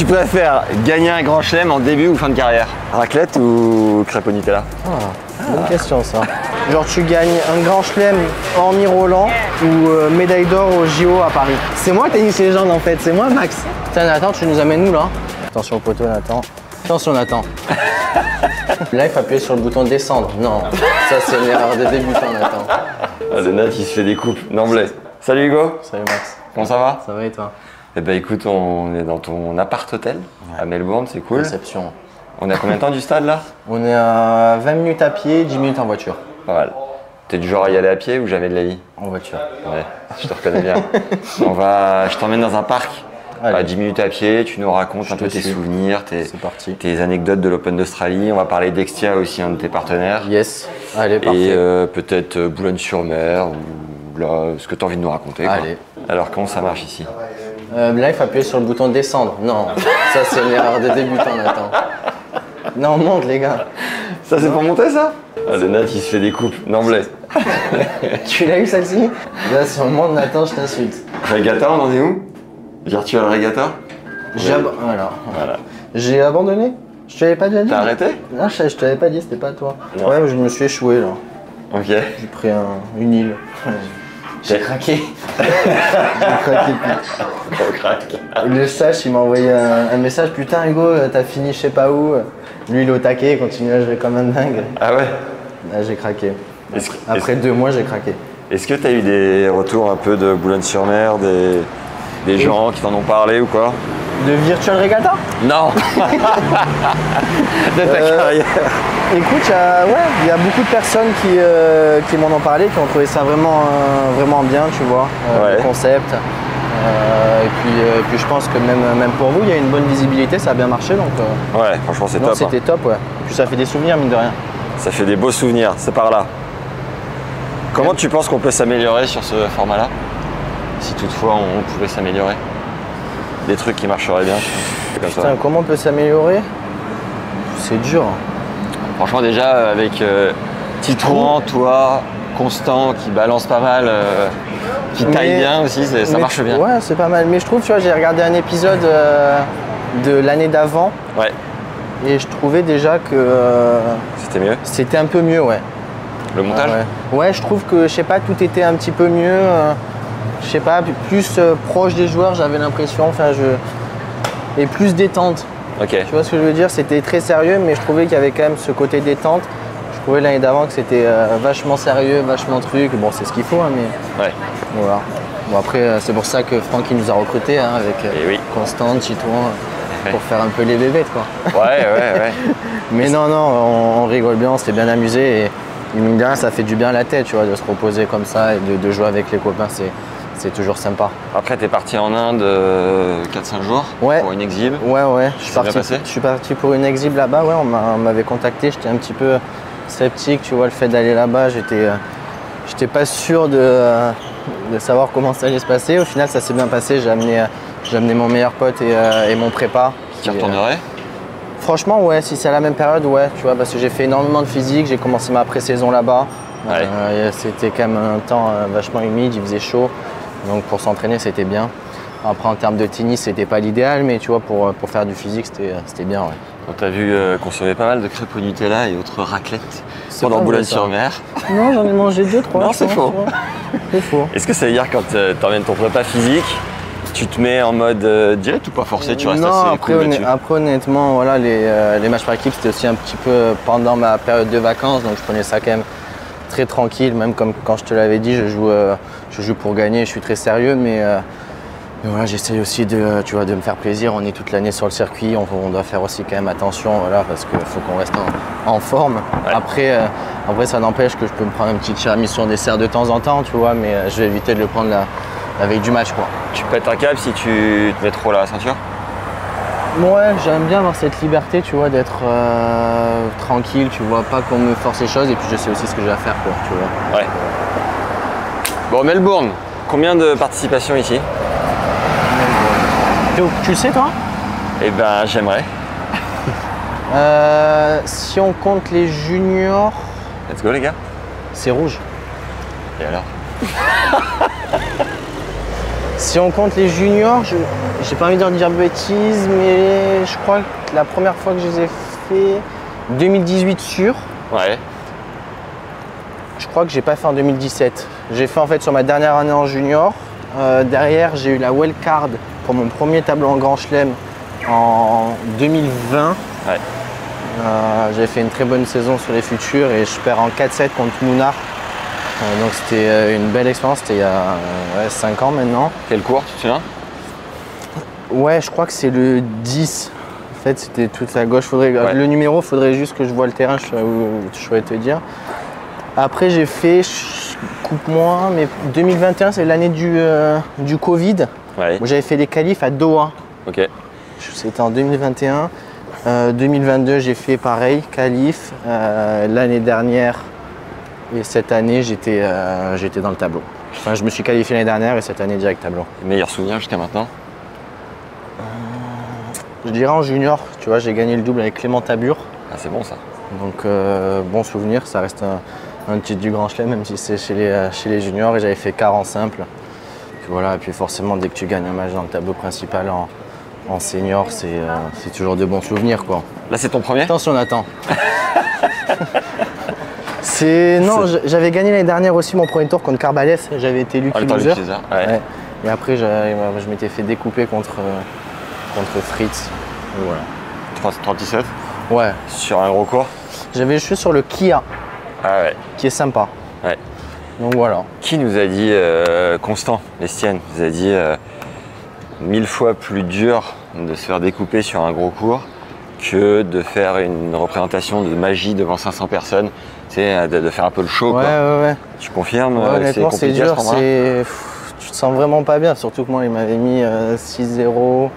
Tu préfères gagner un grand chelem en début ou fin de carrière? Raclette ou crêpe au Nutella? Bonne question ça. Genre tu gagnes un grand chelem en Roland ou médaille d'or au JO à Paris. C'est moi tennis légende en fait, c'est moi Max. Putain Nathan, tu nous amènes où là? Attention au poteau Nathan. Attention Nathan. Là il faut appuyer sur le bouton descendre. Non, ça c'est une erreur de débutant Nathan. Ah, le Nat il se fait des coupes d'emblée. Salut Hugo. Salut Max. Comment ça va? Ça va et toi? Eh ben écoute, on est dans ton appart-hôtel à Melbourne, c'est cool. Réception. On est à combien de temps du stade là? On est à 20 minutes à pied, 10 minutes en voiture. Pas mal. T'es du genre à y aller à pied ou jamais de la vie? En voiture. Ouais, je te reconnais bien. Je t'emmène dans un parc. Allez. À 10 minutes à pied, tu nous racontes un peu tes suis. souvenirs, parti. tes anecdotes de l'Open d'Australie. On va parler d'Extia aussi, un de tes partenaires. Yes. Allez, parfait. Et peut-être Boulogne-sur-Mer ou là, ce que tu as envie de nous raconter. Quoi. Allez. Alors, comment ça marche ici? Là, il faut appuyer sur le bouton descendre. Non, ça c'est une erreur de débutant Nathan. Non, monte les gars. Ça, c'est pour monter ça? Ah, le Nat, il se fait des coupes d'emblée. Tu l'as eu celle-ci? Là, si on monte Nathan, je t'insulte. Regatta, on en est où? Virtual Regatta? Voilà. J'ai abandonné. Je te l'avais pas déjà dit. T'as arrêté? Non, je te l'avais pas dit, c'était pas toi. Non. Ouais, mais je me suis échoué là. Ok. J'ai pris une île. J'ai craqué. J'ai craqué. On craque. Le sage, il m'a envoyé un message. Putain, Hugo, t'as fini je sais pas où. Lui, il est au taquet, il continue à jouer comme un dingue. Ah ouais? Là, j'ai craqué. Est-ce Après 2 mois, j'ai craqué. Est-ce que tu as eu des retours un peu de Boulogne-sur-Mer, des gens qui t'en ont parlé ou quoi? De Virtual Regatta? Non. De ta carrière. Écoute, il y a beaucoup de personnes qui m'en ont parlé, qui ont trouvé ça vraiment bien, tu vois, le concept. Et puis je pense que même pour vous, il y a une bonne visibilité, ça a bien marché. Donc, ouais, franchement, c'est top. C'était top, ouais. Et puis ça fait des souvenirs, mine de rien. Ça fait des beaux souvenirs, c'est par là. Comment tu penses qu'on peut s'améliorer sur ce format-là? Si toutefois on pouvait s'améliorer? Des trucs qui marcheraient bien, comme Putain, ça. comment on peut s'améliorer? C'est dur. Franchement, déjà, avec Titouan, toi, Constant, qui balance pas mal, qui taille bien aussi, ça marche bien. Ouais, c'est pas mal. Mais je trouve, tu vois, j'ai regardé un épisode de l'année d'avant. Ouais. Et je trouvais déjà que C'était mieux? c'était un peu mieux, ouais. Le montage? Ouais, je trouve que, je sais pas, tout était un petit peu mieux. Je sais pas, plus proche des joueurs, j'avais l'impression. Enfin, et plus détente. Ok. Tu vois ce que je veux dire? C'était très sérieux, mais je trouvais qu'il y avait quand même ce côté détente. Je trouvais l'année d'avant que c'était vachement sérieux, vachement truc. Bon, c'est ce qu'il faut, hein, mais Ouais. voilà. Bon, après, c'est pour ça que Franck il nous a recrutés, hein, avec Constant, Titouan, pour faire un peu les bébêtes, quoi. Ouais. Mais non, on rigole bien, on s'est bien amusé. Et mine de rien, ça fait du bien à la tête, tu vois, de se reposer comme ça et de jouer avec les copains, c'est toujours sympa. Après, t'es parti en Inde 4-5 jours pour une exhibe. Ouais. Je suis parti pour une exhibe là-bas, ouais, on m'avait contacté, j'étais un petit peu sceptique, tu vois, le fait d'aller là-bas, j'étais pas sûr de savoir comment ça allait se passer. Au final, ça s'est bien passé, j'ai amené mon meilleur pote et mon prépa. Tu retournerais? Franchement, ouais, si c'est à la même période, ouais, tu vois, parce que j'ai fait énormément de physique, j'ai commencé ma pré-saison là-bas. Ouais. C'était quand même un temps vachement humide, il faisait chaud, donc pour s'entraîner, c'était bien. Après, en termes de tennis, c'était pas l'idéal, mais tu vois, pour faire du physique, c'était bien, ouais. On t'a vu consommer pas mal de crêpes au Nutella et autres raclettes pendant Boulogne-sur-Mer. Non, j'en ai mangé 2-3. Non, c'est faux. C'est faux. Est-ce que ça veut dire quand t'emmènes ton prépa physique, tu te mets en mode diète ou pas forcé, tu restes assez cool là-dessus? Après, honnêtement, voilà, les matchs par équipe, c'était aussi un petit peu pendant ma période de vacances, donc je prenais ça quand même très tranquille, même comme quand je te l'avais dit, je joue pour gagner, je suis très sérieux, mais voilà, j'essaye aussi de me faire plaisir. On est toute l'année sur le circuit, on doit faire aussi quand même attention, voilà, parce qu'il faut qu'on reste en forme. Ouais. Après, ça n'empêche que je peux me prendre un petit tiramisu sur dessert de temps en temps, tu vois, mais je vais éviter de le prendre la veille du match, quoi. Tu pètes un câble si tu te mets trop la ceinture? Ouais, j'aime bien avoir cette liberté, tu vois, d'être tranquille, tu vois, pas qu'on me force les choses, et puis je sais aussi ce que j'ai à faire, quoi, tu vois. Ouais. Bon, Melbourne, combien de participations ici? Tu le sais, toi? Eh ben, j'aimerais. Si on compte les juniors... Let's go, les gars. C'est rouge. Et alors? Si on compte les juniors, j'ai pas envie de dire bêtises, mais je crois que la première fois que je les ai fait, 2018 sûr. Ouais. Je crois que j'ai pas fait en 2017. J'ai fait en fait sur ma dernière année en junior. Derrière, j'ai eu la wildcard pour mon premier tableau en Grand Chelem en 2020. Ouais. J'avais fait une très bonne saison sur les futurs et je perds en 4-7 contre Mounard. Donc c'était une belle expérience, c'était il y a 5 ans maintenant. Quel cours, tu te souviens? Ouais, je crois que c'est le 10. En fait, c'était tout à gauche. Ouais. Le numéro, faudrait juste que je vois le terrain, je pourrais te dire. Après, j'ai fait, coupe-moi, mais 2021, c'est l'année du Covid. Ouais. Où j'avais fait les qualifs à Doha. Ok. C'était en 2021. 2022, j'ai fait pareil, qualif. L'année dernière et cette année, j'étais dans le tableau. Enfin, je me suis qualifié l'année dernière et cette année, direct tableau. Meilleur souvenir jusqu'à maintenant? Je dirais en junior, tu vois, j'ai gagné le double avec Clément Tabur. Ah, c'est bon ça. Donc, bon souvenir, ça reste un titre du Grand Chelem, même si c'est chez les juniors. Et j'avais fait quart en simple. Puis voilà, et puis forcément, dès que tu gagnes un match dans le tableau principal en senior, c'est toujours de bons souvenirs, quoi. Là, c'est ton premier? Attention, Nathan. Non, j'avais gagné l'année dernière aussi mon premier tour contre Carbalès. J'avais été Lucky Loser. Ouais. Et après, je m'étais fait découper contre Fritz. Et voilà. 3,37 Ouais. sur un gros cours? J'avais joué sur le Kia, Ah ouais. qui est sympa. Ouais. Donc voilà. Qui nous a dit, Constant Lestienne, nous a dit 1000 fois plus dur de se faire découper sur un gros cours que de faire une représentation de magie devant 500 personnes, tu sais, de faire un peu le show. Ouais, quoi. ouais. Tu confirmes? Ouais, honnêtement, c'est compliqué à ce dur. moment-là? Tu te sens vraiment pas bien. Surtout que moi, il m'avait mis 6-0,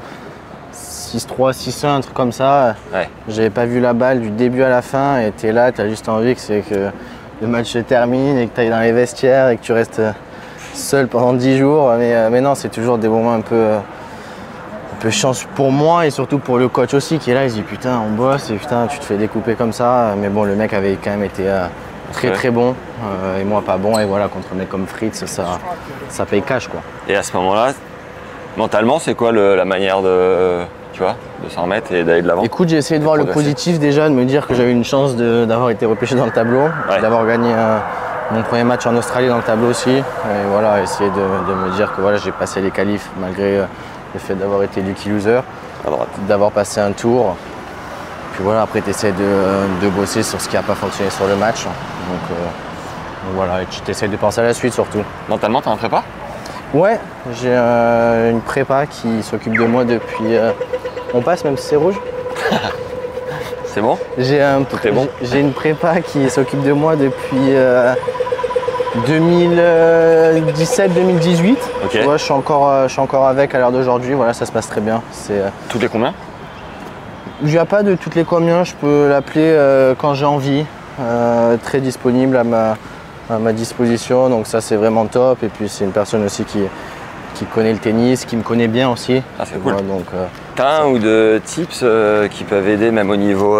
6-3, 6-1, un truc comme ça. Ouais. J'avais pas vu la balle du début à la fin et t'es là, t'as juste envie que le match se termine et que t'ailles dans les vestiaires et que tu restes seul pendant 10 jours. Mais non, c'est toujours des moments un peu chance pour moi et surtout pour le coach aussi qui est là. Il se dit putain, on bosse et putain, tu te fais découper comme ça. Mais bon, le mec avait quand même été très bon et moi pas bon. Et voilà, contre un mec comme Fritz, ça paye cash, quoi. Et à ce moment-là, mentalement, c'est quoi la manière de s'en remettre et d'aller de l'avant? Écoute, j'ai essayé de voir le positif déjà, de me dire que j'avais une chance d'avoir été repêché dans le tableau, d'avoir gagné mon premier match en Australie dans le tableau aussi. Et voilà, essayer de me dire que voilà, j'ai passé les qualifs malgré le fait d'avoir été Lucky Loser, d'avoir passé un tour. Puis voilà, après tu essaies de bosser sur ce qui n'a pas fonctionné sur le match. Donc voilà, et tu essaies de penser à la suite surtout. Mentalement, t'as un prépa? Ouais, j'ai une prépa qui s'occupe de moi depuis... on passe même si c'est rouge? C'est bon? Tout est bon. J'ai une prépa qui s'occupe de moi depuis 2017-2018. Okay. Ouais, je suis encore avec à l'heure d'aujourd'hui. Voilà, ça se passe très bien. Toutes les combien? Il n'y a pas de toutes les combien. Je peux l'appeler quand j'ai envie. Très disponible à ma disposition. Donc ça, c'est vraiment top. Et puis c'est une personne aussi qui connaît le tennis, qui me connaît bien aussi. Ah, c'est cool. Donc, t'as un ou deux tips qui peuvent aider même au niveau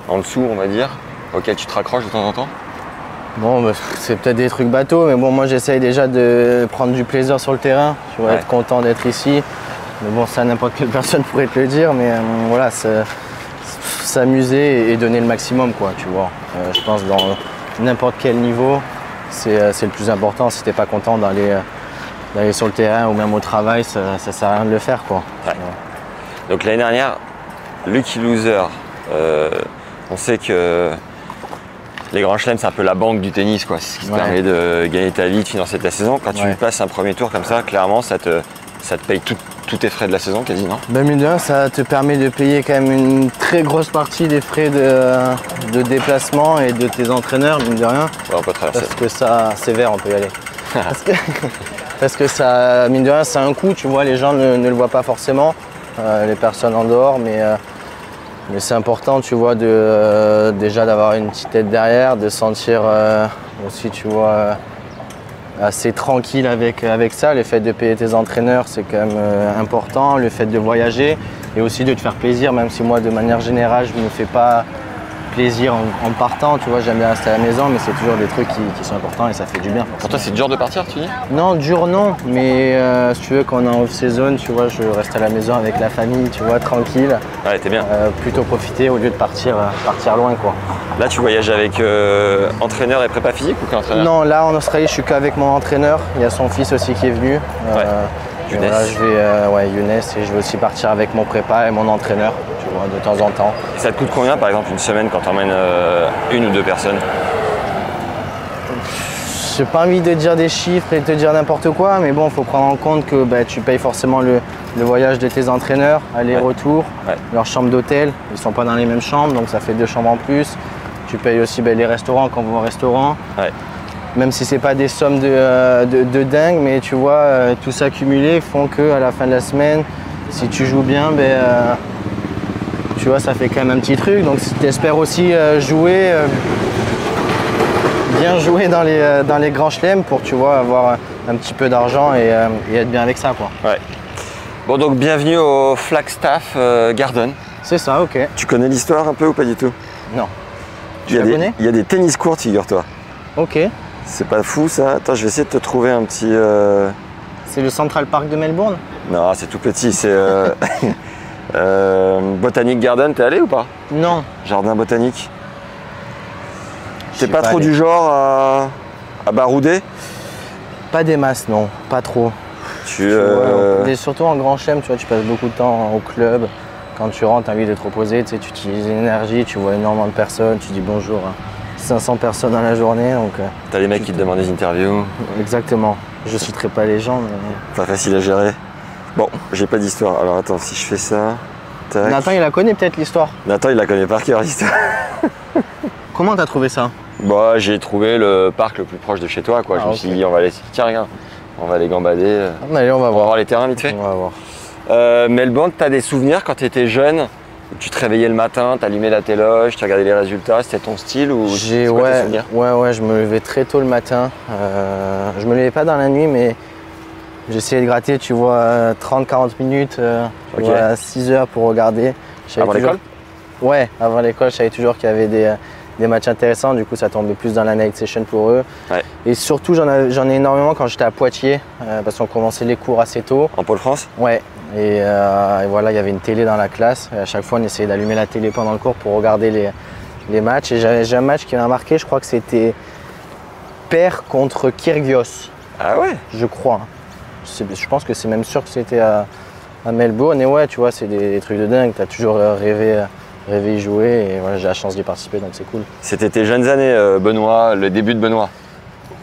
en dessous, on va dire, auquel tu te raccroches de temps en temps? Bon, bah, c'est peut-être des trucs bateaux, mais bon, moi j'essaye déjà de prendre du plaisir sur le terrain. Tu vois, être content d'être ici. Mais bon, ça, n'importe quelle personne pourrait te le dire, mais voilà, s'amuser et donner le maximum, quoi, tu vois. Je pense dans n'importe quel niveau, c'est le plus important. Si t'es pas content d'aller sur le terrain ou même au travail, ça sert à rien de le faire, quoi. Ouais. Donc l'année dernière, Lucky Loser, on sait que les grands chelems, c'est un peu la banque du tennis, quoi. C'est ce qui te permet de gagner ta vie, de financer ta saison. Quand tu passes un premier tour comme ça, clairement, ça te paye tous tes frais de la saison, quasi, non? Ben, mine de rien, ça te permet de payer quand même une très grosse partie des frais de déplacement et de tes entraîneurs, mine de rien. Ouais, on peut traverser. Parce que ça, c'est vert, on peut y aller. Parce que ça, mine de rien, ça a un coût, tu vois, les gens ne le voient pas forcément, les personnes en dehors, mais c'est important, tu vois, déjà d'avoir une petite tête derrière, de se sentir aussi, tu vois, assez tranquille avec ça. Le fait de payer tes entraîneurs, c'est quand même important, le fait de voyager et aussi de te faire plaisir, même si moi, de manière générale, je ne me fais pas plaisir en partant, tu vois, j'aime bien rester à la maison, mais c'est toujours des trucs qui sont importants et ça fait du bien. Pour toi, c'est dur de partir, tu dis? Non, dur non, mais si tu veux, quand on est en off-saison, tu vois, je reste à la maison avec la famille, tu vois, tranquille. Ouais, t'es bien. Plutôt profiter au lieu de partir loin, quoi. Là, tu voyages avec entraîneur et prépa physique ou qu'entraîneur? Non, là en Australie, je suis qu'avec mon entraîneur. Il y a son fils aussi qui est venu. Younes. Voilà, je vais, Younes, et je vais aussi partir avec mon prépa et mon entraîneur, tu vois, de temps en temps. Et ça te coûte combien, par exemple, une semaine quand tu emmènes une ou deux personnes? J'ai pas envie de dire des chiffres et de te dire n'importe quoi, mais bon, il faut prendre en compte que tu payes forcément le voyage de tes entraîneurs, aller-retour, leur chambre d'hôtel. Ils sont pas dans les mêmes chambres, donc ça fait 2 chambres en plus. Tu payes aussi les restaurants quand vous va au restaurant. Ouais. Même si c'est pas des sommes de dingue, mais tu vois, tout ça cumulé font qu'à la fin de la semaine, si tu joues bien, tu vois, ça fait quand même un petit truc. Donc si tu espères aussi bien jouer dans les grands chelems pour, tu vois, avoir un petit peu d'argent et être bien avec ça, quoi. Ouais. Bon, donc bienvenue au Flagstaff Garden. C'est ça, ok. Tu connais l'histoire un peu ou pas du tout? Non. Il y a des tennis courts, figure-toi. Ok. C'est pas fou ça? Attends, je vais essayer de te trouver un petit... C'est le Central Park de Melbourne? Non, c'est tout petit, c'est... Botanic Garden, t'es allé ou pas? Non. Jardin botanique? T'es pas pas trop allé. du genre à barouder? Pas des masses, non. Pas trop. Et surtout en grand chelem, tu vois, tu passes beaucoup de temps au club. Quand tu rentres, tu as envie de te reposer, tu sais, tu utilises l'énergie, tu vois énormément de personnes, tu dis bonjour à 500 personnes dans la journée. Donc, t'as les mecs qui te demandent des interviews. Exactement. Je citerai pas les gens, mais... Pas facile à gérer. Bon, j'ai pas d'histoire. Alors attends, si je fais ça... Tac. Nathan, il la connaît peut-être l'histoire. Nathan, il la connaît par cœur, l'histoire. Comment t'as trouvé ça? Bah, j'ai trouvé le parc le plus proche de chez toi, quoi. Je me suis dit, on va aller... Tiens, regarde, on va aller gambader. Allez, on va voir. Les terrains vite fait. On va voir. Melbourne, t'as des souvenirs quand t'étais jeune? Tu te réveillais le matin, t'allumais la téloge, tu regardais les résultats, c'était ton style ou c'est quoi tes souvenirs? Ouais, je me levais très tôt le matin. Je me levais pas dans la nuit, mais j'essayais de gratter, tu vois, 30-40 minutes, tu vois, à 6 heures pour regarder. Avant l'école? Ouais, avant l'école, je savais toujours qu'il y avait des matchs intéressants, du coup ça tombait plus dans la night session pour eux. Ouais. Et surtout, j'en ai énormément quand j'étais à Poitiers, parce qu'on commençait les cours assez tôt. En Pôle France? Ouais. Et voilà, il y avait une télé dans la classe. Et à chaque fois, on essayait d'allumer la télé pendant le cours pour regarder les matchs. Et j'ai un match qui m'a marqué, je crois que c'était Per contre Kyrgios. Ah ouais? Je crois. Je pense que c'est même sûr que c'était à Melbourne. Et ouais, tu vois, c'est des trucs de dingue. Tu as toujours rêvé y jouer. Et voilà, j'ai la chance d'y participer, donc c'est cool. C'était tes jeunes années, Benoît, le début de Benoît?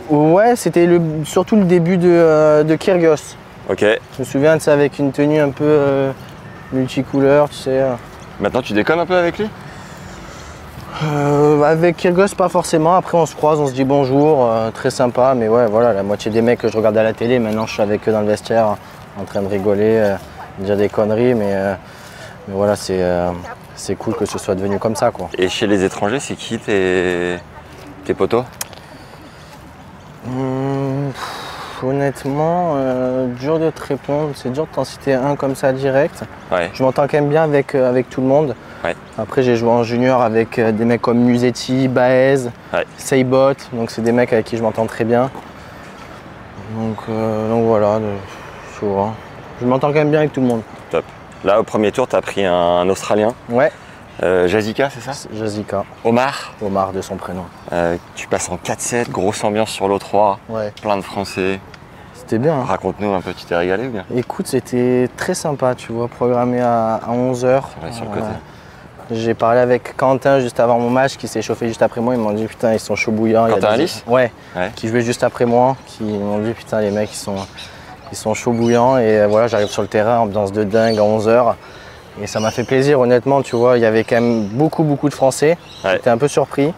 Ouais, c'était surtout le début de Kyrgios. Ok. Je me souviens de ça avec une tenue un peu multicouleur, tu sais. Maintenant, tu déconnes un peu avec lui? Avec Kyrgios, pas forcément. Après, on se croise, on se dit bonjour, très sympa. Mais ouais, voilà, la moitié des mecs que je regarde à la télé, maintenant, je suis avec eux dans le vestiaire, en train de rigoler, dire des conneries. Mais voilà, c'est cool que ce soit devenu comme ça, quoi. Et chez les étrangers, c'est qui tes potos? Honnêtement, dur de te répondre. C'est dur de t'en citer un comme ça direct. Ouais. Je m'entends quand même bien avec tout le monde. Ouais. Après, j'ai joué en junior avec des mecs comme Musetti, Baez, Seibot. Donc, c'est des mecs avec qui je m'entends très bien. Donc voilà, souvent. Je m'entends quand même bien avec tout le monde. Top. Là, au premier tour, tu as pris un Australien. Ouais. Jazika, c'est ça? Jazika. Omar. Omar de son prénom. Tu passes en 4-7, grosse ambiance sur l'O3. Ouais. Plein de Français. C'était bien. Hein. Raconte-nous un peu, tu t'es régalé ou bien? Écoute, c'était très sympa, tu vois, programmé à 11h. Ouais, sur le côté. J'ai parlé avec Quentin juste avant mon match, qui s'est chauffé juste après moi. Ils m'ont dit putain, ils sont chauds bouillants. Quentin Alice? Ouais, qui jouait juste après moi. Qui m'ont dit putain, les mecs, ils sont chauds bouillants. Et voilà, j'arrive sur le terrain, ambiance de dingue à 11h. Et ça m'a fait plaisir, honnêtement, tu vois. Il y avait quand même beaucoup de Français. Ouais. J'étais un peu surpris.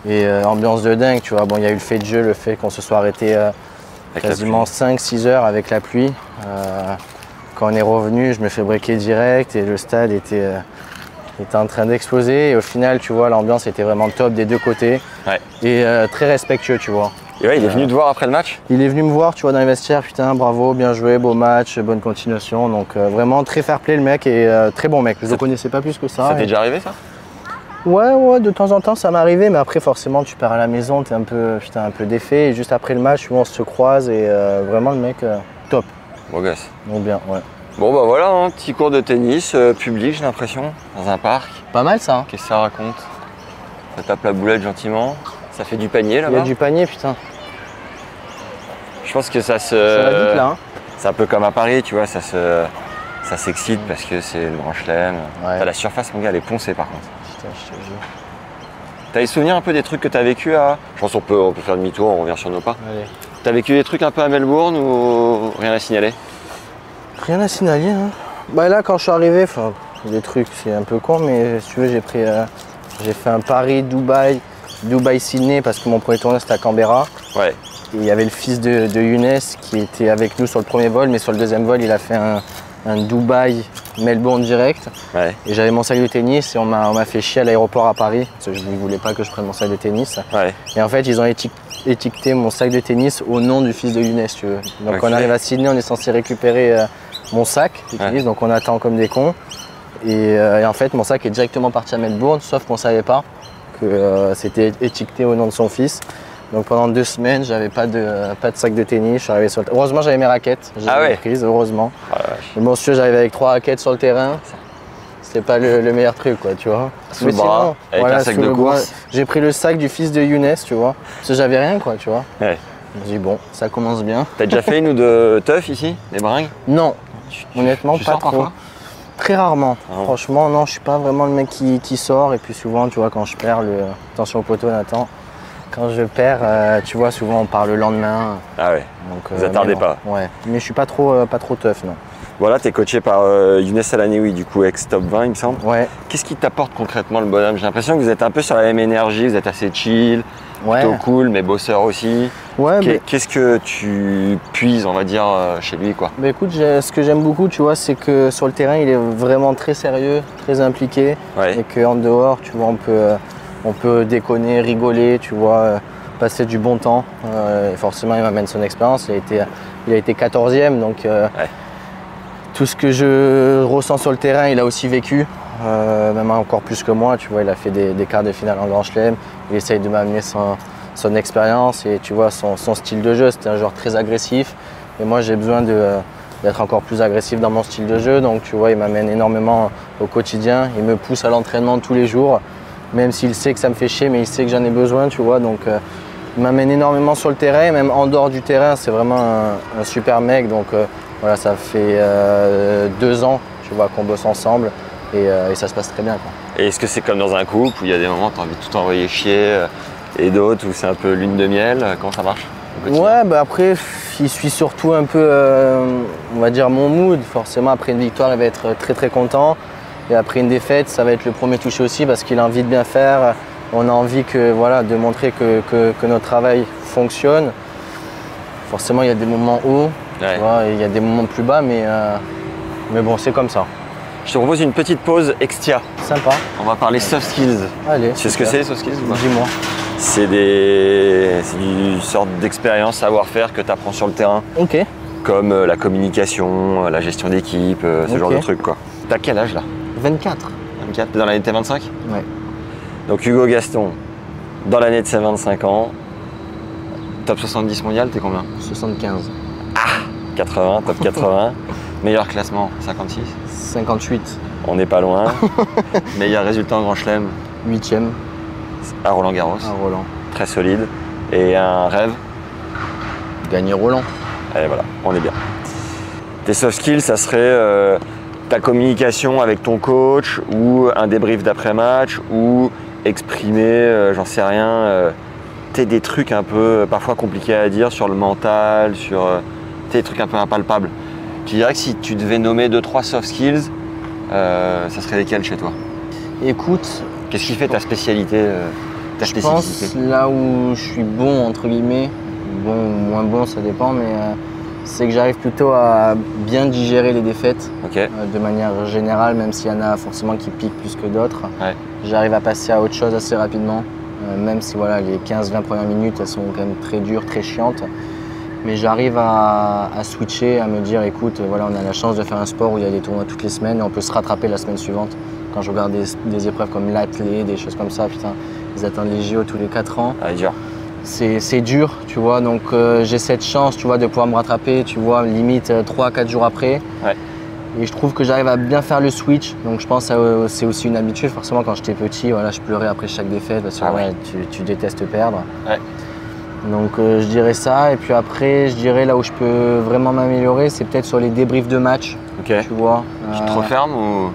Et ambiance de dingue, tu vois. Bon, il y a eu le fait de jeu, le fait qu'on se soit arrêté quasiment 5-6 heures avec la pluie. Quand on est revenu, je me fais breaker direct et le stade était en train d'exploser. Et au final, tu vois, l'ambiance était vraiment top des deux côtés. Ouais. Et très respectueux, tu vois. Et ouais, il est venu te voir après le match? Il est venu me voir, tu vois, dans les vestiaires. Putain, bravo, bien joué, beau match, bonne continuation. Donc vraiment très fair play le mec et très bon mec. Je le connaissais pas plus que ça. Ça t'est déjà arrivé ça? Ouais, de temps en temps ça m'est arrivé, mais après forcément tu pars à la maison, t'es un peu défait. Et juste après le match, on se croise et vraiment le mec, top. Beau gosse. Donc bien, ouais. Bon bah voilà, un petit cours de tennis public, j'ai l'impression, dans un parc. Pas mal ça, hein. Qu'est-ce que ça raconte? Ça tape la boulette gentiment, ça fait du panier Il y là-bas. a du panier, putain. Je pense que ça se... Ça va vite là, hein. C'est un peu comme à Paris, tu vois, ça s'excite parce que c'est le Grand Chelem. Ouais. T'as la surface, mon gars, elle est poncée par contre. Putain, je te jure. T'as des souvenirs un peu des trucs que t'as vécu à... Je pense qu'on peut faire demi-tour, on revient sur nos pas. Allez. T'as vécu des trucs un peu à Melbourne ou rien à signaler? Rien à signaler, hein. Bah là quand je suis arrivé, enfin des trucs c'est un peu con, mais si tu veux j'ai fait un Paris, Dubaï, Sydney parce que mon premier tournoi c'était à Canberra. Ouais. Et il y avait le fils de Younes qui était avec nous sur le premier vol, mais sur le deuxième vol il a fait un Dubaï, Melbourne direct. Ouais. Et j'avais mon sac de tennis et on m'a fait chier à l'aéroport à Paris parce que je ne voulais pas que je prenne mon sac de tennis. Ouais. Et en fait ils ont étiqueté mon sac de tennis au nom du fils de Younes, tu veux. Donc Ok. on arrive à Sydney, on est censé récupérer mon sac de tennis, donc on attend comme des cons. Et en fait mon sac est directement parti à Melbourne, sauf qu'on ne savait pas que c'était étiqueté au nom de son fils. Donc pendant 2 semaines, j'avais pas de sac de tennis. Je suis arrivé sur le... Heureusement, j'avais mes raquettes. J'ai ouais. prises, heureusement. Oh la vache. Mais bon, si tu veux, j'arrivais avec 3 raquettes sur le terrain. C'était pas le meilleur truc, quoi, tu vois. Sous le bras, avec un sac sous de le bras, course. j'ai pris le sac du fils de Younes, tu vois. Parce que j'avais rien, quoi, tu vois. Ouais. Je me dis, bon, ça commence bien. T'as déjà fait une ou deux teufs ici? Des bringues? Non, honnêtement, tu pas sors trop. parfois? Très rarement. Ah bon. Franchement, non, je suis pas vraiment le mec qui sort. Et puis souvent, tu vois, quand je perds, attention au poteau, Nathan. Quand je perds, tu vois, souvent on part le lendemain. Ah ouais. Donc, Vous attardez mais non. pas. Ouais, mais je suis pas trop teuf, non. Voilà, t'es coaché par Younes Alaneoui, du coup, ex-top 20, il me semble. Ouais, Qu'est-ce qui t'apporte concrètement le bonhomme? J'ai l'impression que vous êtes un peu sur la même énergie, vous êtes assez chill, ouais. plutôt cool, mais bosseur aussi. Ouais, Qu'est-ce que tu puises, on va dire, chez lui, quoi? bah écoute, ce que j'aime beaucoup, tu vois, c'est que sur le terrain, il est vraiment très sérieux, très impliqué. Ouais. Et qu'en dehors, tu vois, on peut déconner, rigoler, tu vois, passer du bon temps. Et forcément, il m'amène son expérience. Il a été 14e, donc tout ce que je ressens sur le terrain, il a aussi vécu. Même encore plus que moi, tu vois, il a fait des quarts de finale en Grand Chelem. Il essaye de m'amener son expérience et tu vois, son style de jeu. C'était un joueur très agressif. Et moi, j'ai besoin d'être encore plus agressif dans mon style de jeu. Donc, tu vois, il m'amène énormément au quotidien. Il me pousse à l'entraînement tous les jours. Même s'il sait que ça me fait chier, mais il sait que j'en ai besoin, tu vois. Donc, il m'amène énormément sur le terrain. Même en dehors du terrain, c'est vraiment un super mec. Donc, voilà, ça fait 2 ans, tu vois, qu'on bosse ensemble. Et ça se passe très bien, quoi. Et est-ce que c'est comme dans un couple où il y a des moments où tu as envie de tout envoyer chier et d'autres où c'est un peu lune de miel? Comment ça marche au quotidien? Ouais, bah après, il suit surtout un peu, on va dire, mon mood. Forcément, après une victoire, il va être très très content. Et après une défaite, ça va être le premier touché aussi parce qu'il a envie de bien faire. On a envie de montrer que notre travail fonctionne. Forcément, il y a des moments hauts, Ouais. tu vois, et il y a des moments plus bas, mais bon, c'est comme ça. Je te propose une petite pause extia. Sympa. On va parler soft skills. Allez. Tu sais ce que c'est, les soft skills ou pas? Dis-moi. C'est une sorte d'expérience, savoir-faire que tu apprends sur le terrain, Ok. comme la communication, la gestion d'équipe, ce genre Ok. de trucs, quoi. T'as quel âge là? 24. 24? T'es dans l'année de tes 25? Ouais. Donc Hugo Gaston, dans l'année de ses 25 ans, top 70 mondial, t'es combien? 75. 80, top 80. Meilleur classement, 56. 58. On n'est pas loin. Meilleur résultat en Grand Chelem 8e à Roland Garros. à Roland. Très solide. Et un rêve. Gagner Roland. Allez, voilà, on est bien. Tes soft skills, ça serait ta communication avec ton coach ou un débrief d'après-match ou exprimer, j'en sais rien, des trucs un peu parfois compliqués à dire sur le mental, sur des trucs un peu impalpables. Tu dirais que si tu devais nommer 2-3 soft skills, ça serait lesquels chez toi? Écoute, Qu'est-ce qui fait ta spécialité, ta je spécificité? pense là où je suis bon, entre guillemets, bon ou moins bon, ça dépend, mais c'est que j'arrive plutôt à bien digérer les défaites Ok, de manière générale, même s'il y en a forcément qui piquent plus que d'autres. Ouais. J'arrive à passer à autre chose assez rapidement, même si voilà, les 15-20 premières minutes, elles sont quand même très dures, très chiantes. Mais j'arrive à switcher, à me dire, écoute, voilà, on a la chance de faire un sport où il y a des tournois toutes les semaines et on peut se rattraper la semaine suivante quand je regarde des épreuves comme l'athlé, des choses comme ça, putain, ils attendent les JO tous les 4 ans. Ah, dur. C'est dur, tu vois, donc j'ai cette chance, tu vois, de pouvoir me rattraper, tu vois, limite 3 à 4 jours après. Ouais. Et je trouve que j'arrive à bien faire le switch, donc je pense que c'est aussi une habitude. Forcément, quand j'étais petit, voilà, je pleurais après chaque défaite parce que tu détestes perdre. Ouais. Donc je dirais ça, et puis après, je dirais là où je peux vraiment m'améliorer, c'est peut-être sur les débriefs de match, Ok. tu vois. Tu te refermes ou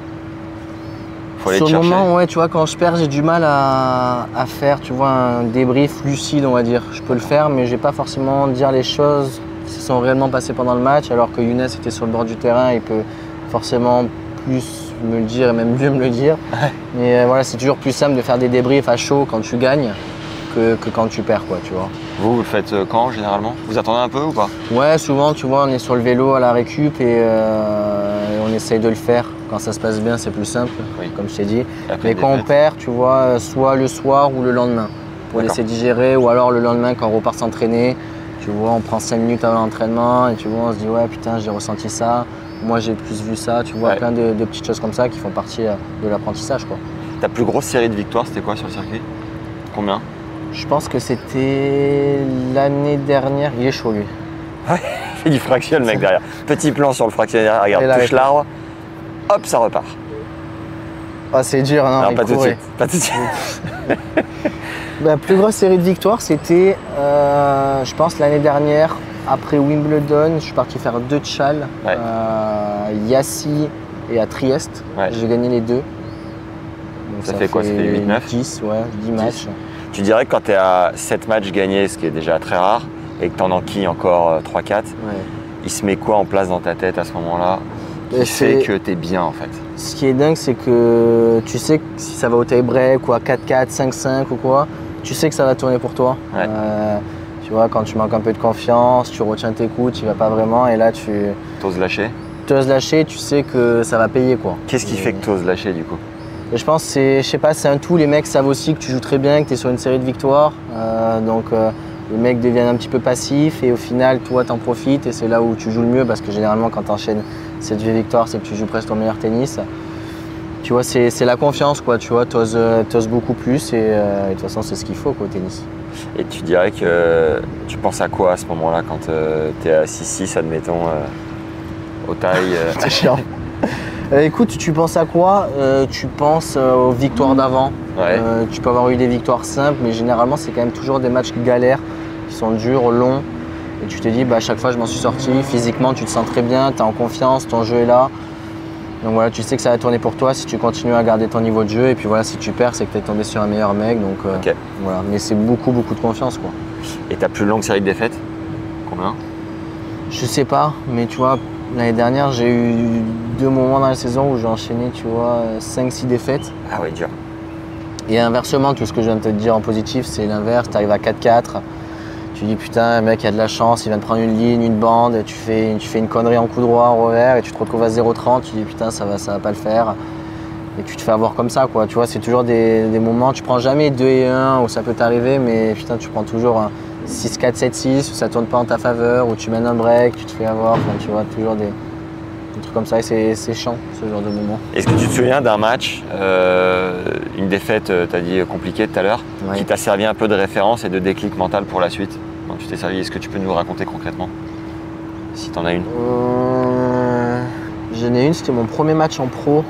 faut aller Sur te le chercher? moment, ouais, tu vois, quand je perds, j'ai du mal à faire, tu vois, un débrief lucide, on va dire. Je peux le faire, mais je vais pas forcément dire les choses qui se sont réellement passées pendant le match, alors que Younes était sur le bord du terrain, il peut forcément plus me le dire et même mieux me le dire. Ouais. Mais voilà, c'est toujours plus simple de faire des débriefs à chaud quand tu gagnes que quand tu perds, quoi, tu vois. Vous le faites quand généralement? Vous attendez un peu ou pas? Ouais, souvent, tu vois, on est sur le vélo à la récup et on essaye de le faire. Quand ça se passe bien, c'est plus simple, Oui. comme je t'ai dit. Après Mais une quand on défaite. perd, tu vois, soit le soir ou le lendemain, pour D'accord. laisser digérer, ou alors le lendemain quand on repart s'entraîner, tu vois, on prend 5 minutes avant l'entraînement et tu vois, on se dit ouais putain, j'ai ressenti ça, moi j'ai plus vu ça, tu vois, Ouais. plein de petites choses comme ça qui font partie de l'apprentissage, quoi. Ta plus grosse série de victoires, c'était quoi sur le circuit? Combien? Je pense que c'était l'année dernière, il est chaud lui. Il fait du fraction le mec derrière. Petit plan sur le fractionnaire, Et regarde, là, touche ouais. l'arbre, hop, ça repart. Ah, c'est dur, non, Non, il pas tout de courait. suite. Pas tout de suite. La plus grosse série de victoires, c'était, je pense, l'année dernière, après Wimbledon, je suis parti faire 2 tchals, Ouais. Yassi et à Trieste. Ouais. J'ai gagné les 2. Donc Ça fait quoi? Ça fait 8-9? 10, ouais, 10 matchs. Tu dirais que quand tu es à 7 matchs gagnés, ce qui est déjà très rare, et que tu en enquilles encore 3-4, Ouais. il se met quoi en place dans ta tête à ce moment-là Et qui fait c'est- que tu es bien en fait? Ce qui est dingue, c'est que tu sais que si ça va au tie-break ou à 4-4, 5-5 ou quoi, tu sais que ça va tourner pour toi. Ouais. Tu vois, quand tu manques un peu de confiance, tu retiens tes coups, tu vas pas vraiment, et là tu T'oses lâcher? oses lâcher, tu sais que ça va payer, quoi. Qu'est-ce qui fait que t'oses lâcher du coup? Et je pense que c'est, je sais pas, c'est un tout. Les mecs savent aussi que tu joues très bien, que tu es sur une série de victoires. Donc les mecs deviennent un petit peu passifs et au final, toi, t'en profites et c'est là où tu joues le mieux parce que généralement, quand tu enchaînes cette victoire, c'est que tu joues presque ton meilleur tennis. Tu vois, c'est la confiance, quoi. Tu vois, t'oses beaucoup plus et de toute façon, c'est ce qu'il faut, quoi, au tennis. Et tu dirais que tu penses à quoi à ce moment-là quand tu es à 6-6, admettons, au taille C'est chiant. Écoute, tu penses à quoi? Tu penses aux victoires d'avant. Ouais. Tu peux avoir eu des victoires simples, mais généralement, c'est quand même toujours des matchs galères, qui sont durs, longs. Et tu te dis, bah, à chaque fois, je m'en suis sorti. Physiquement, tu te sens très bien, tu es en confiance, ton jeu est là. Donc voilà, tu sais que ça va tourner pour toi si tu continues à garder ton niveau de jeu. Et puis voilà, si tu perds, c'est que tu es tombé sur un meilleur mec. Donc Ok. voilà, mais c'est beaucoup, beaucoup de confiance, quoi. Et ta plus longue série de défaites? Combien? Je sais pas, mais tu vois, l'année dernière, j'ai eu 2 moments dans la saison où j'ai enchaîné, tu vois, 5-6 défaites. Ah oui, dur. Et inversement, tout ce que je viens de te dire en positif, c'est l'inverse. Tu arrives à 4-4, tu dis putain, le mec il a de la chance, il vient de prendre une ligne, une bande, tu fais une connerie en coup droit, en revers, et tu te retrouves à 0-30, tu dis putain, ça va pas le faire. Et tu te fais avoir comme ça, quoi. Tu vois, c'est toujours des moments, tu prends jamais 2-1 où ça peut t'arriver, mais putain, tu prends toujours un 6-4, 7-6 où ça tourne pas en ta faveur, où tu mènes un break, tu te fais avoir, enfin, tu vois, toujours des trucs comme ça, et c'est chiant, ce genre de moment. Est-ce que tu te souviens d'un match, une défaite, tu as dit compliquée tout à l'heure, Ouais. qui t'a servi un peu de référence et de déclic mental pour la suite? Quand tu t'es servi, est-ce que tu peux nous raconter concrètement? Si tu en as une. J'en ai une, c'était mon premier match en pro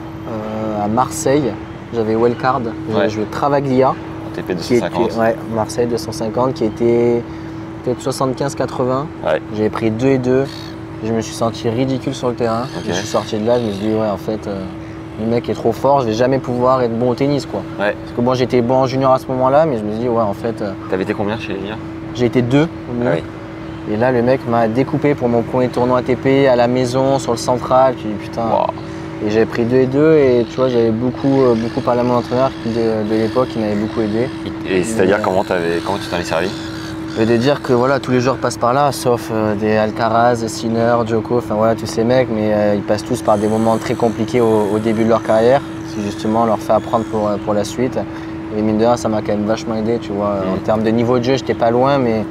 à Marseille. J'avais wildcard, j'avais Ouais. joué Travaglia, En TP qui était 250. Marseille 250, qui était peut-être 75-80. Ouais. J'avais pris 2 et 2. Je me suis senti ridicule sur le terrain. Ok. Je suis sorti de là, je me suis dit ouais, en fait, le mec est trop fort, je vais jamais pouvoir être bon au tennis, quoi. Ouais. Parce que bon, j'étais bon en junior à ce moment-là, mais je me suis dit ouais, en fait, T'avais été combien chez les Liens? j'ai été 2 au mieux. Ah oui. Et là, le mec m'a découpé pour mon premier tournoi ATP à la maison, sur le central. Je me suis dit, putain. Wow. Et j'avais pris 2 et 2. Et tu vois, j'avais beaucoup parlé à mon entraîneur de l'époque qui m'avait beaucoup aidé. Et c'est-à-dire comment tu t'en es servi? Et de dire que voilà, tous les joueurs passent par là, sauf des Alcaraz, Sinner, Djoko, enfin voilà, tous ces mecs. Mais ils passent tous par des moments très compliqués au début de leur carrière. C'est justement leur fait apprendre pour la suite. Et mine de rien, ça m'a quand même vachement aidé, tu vois. En termes de niveau de jeu, j'étais pas loin, mais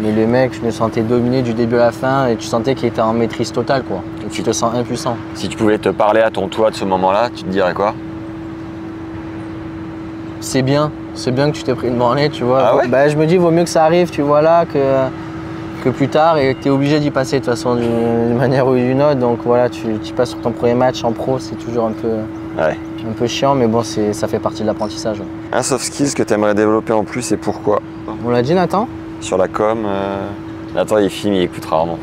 le mec, je me sentais dominé du début à la fin et tu sentais qu'il était en maîtrise totale, quoi. Et tu te sens impuissant. Si tu pouvais te parler à ton toi de ce moment-là, tu te dirais quoi? c'est bien que tu t'es pris une branlée, tu vois. Ah ouais? Bah, je me dis, vaut mieux que ça arrive, tu vois, là, que plus tard et que tu es obligé d'y passer de toute façon d'une manière ou d'une autre. Donc voilà, tu passes sur ton premier match en pro, c'est toujours un peu chiant, mais bon, ça fait partie de l'apprentissage. Ouais. Un soft skills que tu aimerais développer en plus et pourquoi? On l'a dit, Nathan? Sur la com, Nathan il filme, il écoute rarement.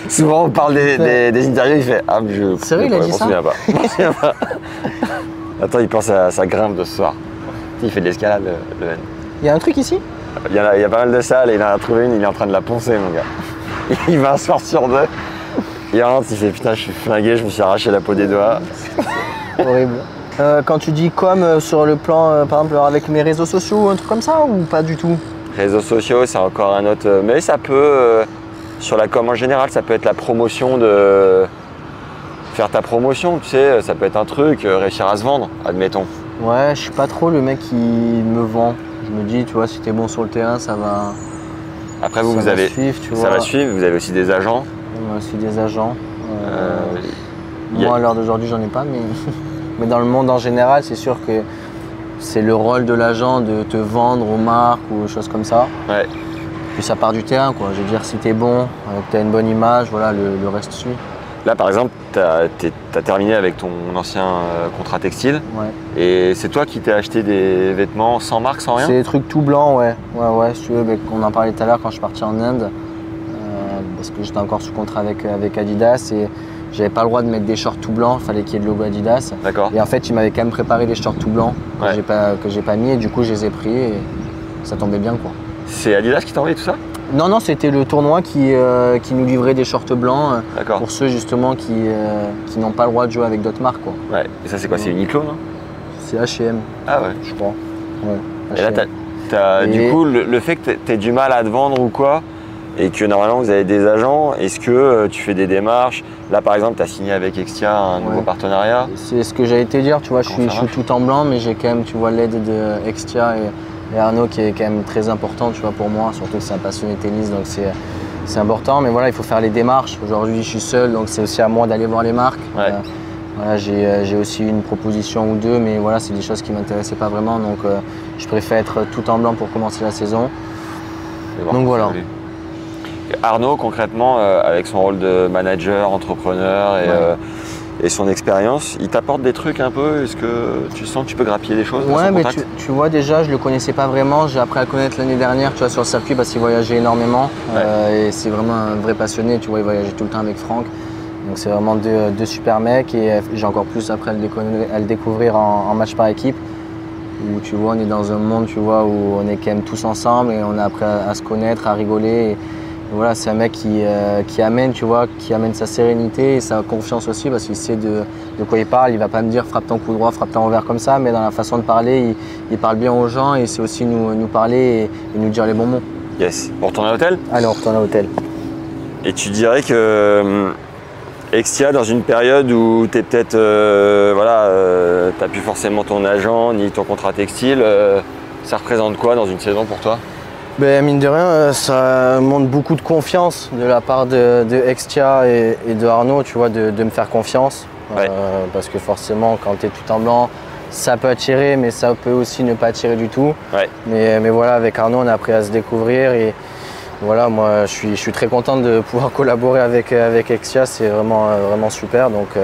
Souvent on parle des interviews, il fait « Ah mais je... » C'est vrai, il a dit ça? Je m'en souviens pas. Attends, il pense à sa grimpe de ce soir. Il fait de l'escalade, le N. Il y a un truc ici? Il y a pas mal de salles et il en a trouvé une, il est en train de la poncer mon gars. Il va un soir sur deux. Il rentre, il fait putain je suis flingué, je me suis arraché la peau des doigts. Horrible. Quand tu dis com sur le plan, par exemple avec mes réseaux sociaux, un truc comme ça ou pas du tout? Réseaux sociaux, c'est encore un autre. Mais ça peut, sur la com en général, ça peut être la promotion de. Faire ta promotion, tu sais, ça peut être un truc, réussir à se vendre, admettons. Ouais, je suis pas trop le mec qui me vend. Je me dis, tu vois, si t'es bon sur le terrain, ça va. Après, vous avez. Suivre, tu ça vois. va suivre, vous avez aussi des agents. On a aussi des agents. Moi, à l'heure d'aujourd'hui, j'en ai pas, mais dans le monde en général, c'est sûr que c'est le rôle de l'agent de te vendre aux marques ou des choses comme ça. Ouais. Puis ça part du terrain, quoi. Je veux dire, si t'es bon, que t'as une bonne image, voilà, le reste suit. Là, par exemple, tu as terminé avec ton ancien contrat textile. Ouais. Et c'est toi qui t'es acheté des vêtements sans marque, sans rien? C'est des trucs tout blancs, ouais. Ouais, si tu veux, on en parlait tout à l'heure quand je suis parti en Inde. Parce que j'étais encore sous contrat avec Adidas et j'avais pas le droit de mettre des shorts tout blancs, il fallait qu'il y ait le logo Adidas. D'accord. Et en fait, ils m'avaient quand même préparé des shorts tout blancs que j'ai pas mis et du coup, je les ai pris et ça tombait bien, quoi. C'est Adidas qui t'a envoyé tout ça? Non, c'était le tournoi qui nous livrait des shorts blancs pour ceux justement qui n'ont pas le droit de jouer avec d'autres marques, quoi. Ouais, et ça c'est quoi? C'est Uniqlo, non? C'est H&M. Ah ouais? Je crois. Ouais, et là, du coup, le fait que tu aies du mal à te vendre ou quoi, et que normalement vous avez des agents, est-ce que tu fais des démarches? Là par exemple, tu as signé avec Extia un nouveau partenariat. C'est ce que j'allais te dire, tu vois, je suis tout en blanc, mais j'ai quand même, tu vois, l'aide de Extia et Arnaud qui est quand même très important, tu vois, pour moi, surtout que c'est un passionné de tennis, donc c'est important. Mais voilà, il faut faire les démarches. Aujourd'hui, je suis seul, donc c'est aussi à moi d'aller voir les marques. Ouais. Voilà, j'ai aussi une proposition ou deux, mais voilà, c'est des choses qui ne m'intéressaient pas vraiment, donc je préfère être tout en blanc pour commencer la saison. Donc voilà. Arnaud, concrètement, avec son rôle de manager, entrepreneur et son expérience, il t'apporte des trucs un peu? Est-ce que tu sens que tu peux grappiller des choses? Ouais, mais tu vois déjà, je le connaissais pas vraiment. J'ai appris à le connaître l'année dernière, tu vois, sur le circuit parce qu'il voyageait énormément. Et c'est vraiment un vrai passionné, tu vois, il voyageait tout le temps avec Franck. Donc c'est vraiment deux super mecs et j'ai encore plus appris à le découvrir en match par équipe. Où tu vois, on est dans un monde, tu vois, où on est quand même tous ensemble et on a appris à se connaître, à rigoler. Et voilà, c'est un mec qui amène, tu vois, qui amène sa sérénité et sa confiance aussi parce qu'il sait de quoi il parle. Il va pas me dire frappe ton coup droit, frappe ton revers comme ça, mais dans la façon de parler, il parle bien aux gens et c'est aussi nous parler et nous dire les bons mots. Yes. On retourne à l'hôtel? Allez, on retourne à l'hôtel. Et tu dirais que Extia, dans une période où tu es peut-être, t'as plus forcément ton agent ni ton contrat textile, ça représente quoi dans une saison pour toi? Ben, mine de rien, ça montre beaucoup de confiance de la part de Extia et de Arnaud, tu vois, de me faire confiance. Parce que forcément, quand tu es tout en blanc, ça peut attirer, mais ça peut aussi ne pas attirer du tout. Ouais. Mais voilà, avec Arnaud, on a appris à se découvrir et voilà, moi, je suis très content de pouvoir collaborer avec Extia, c'est vraiment super. Donc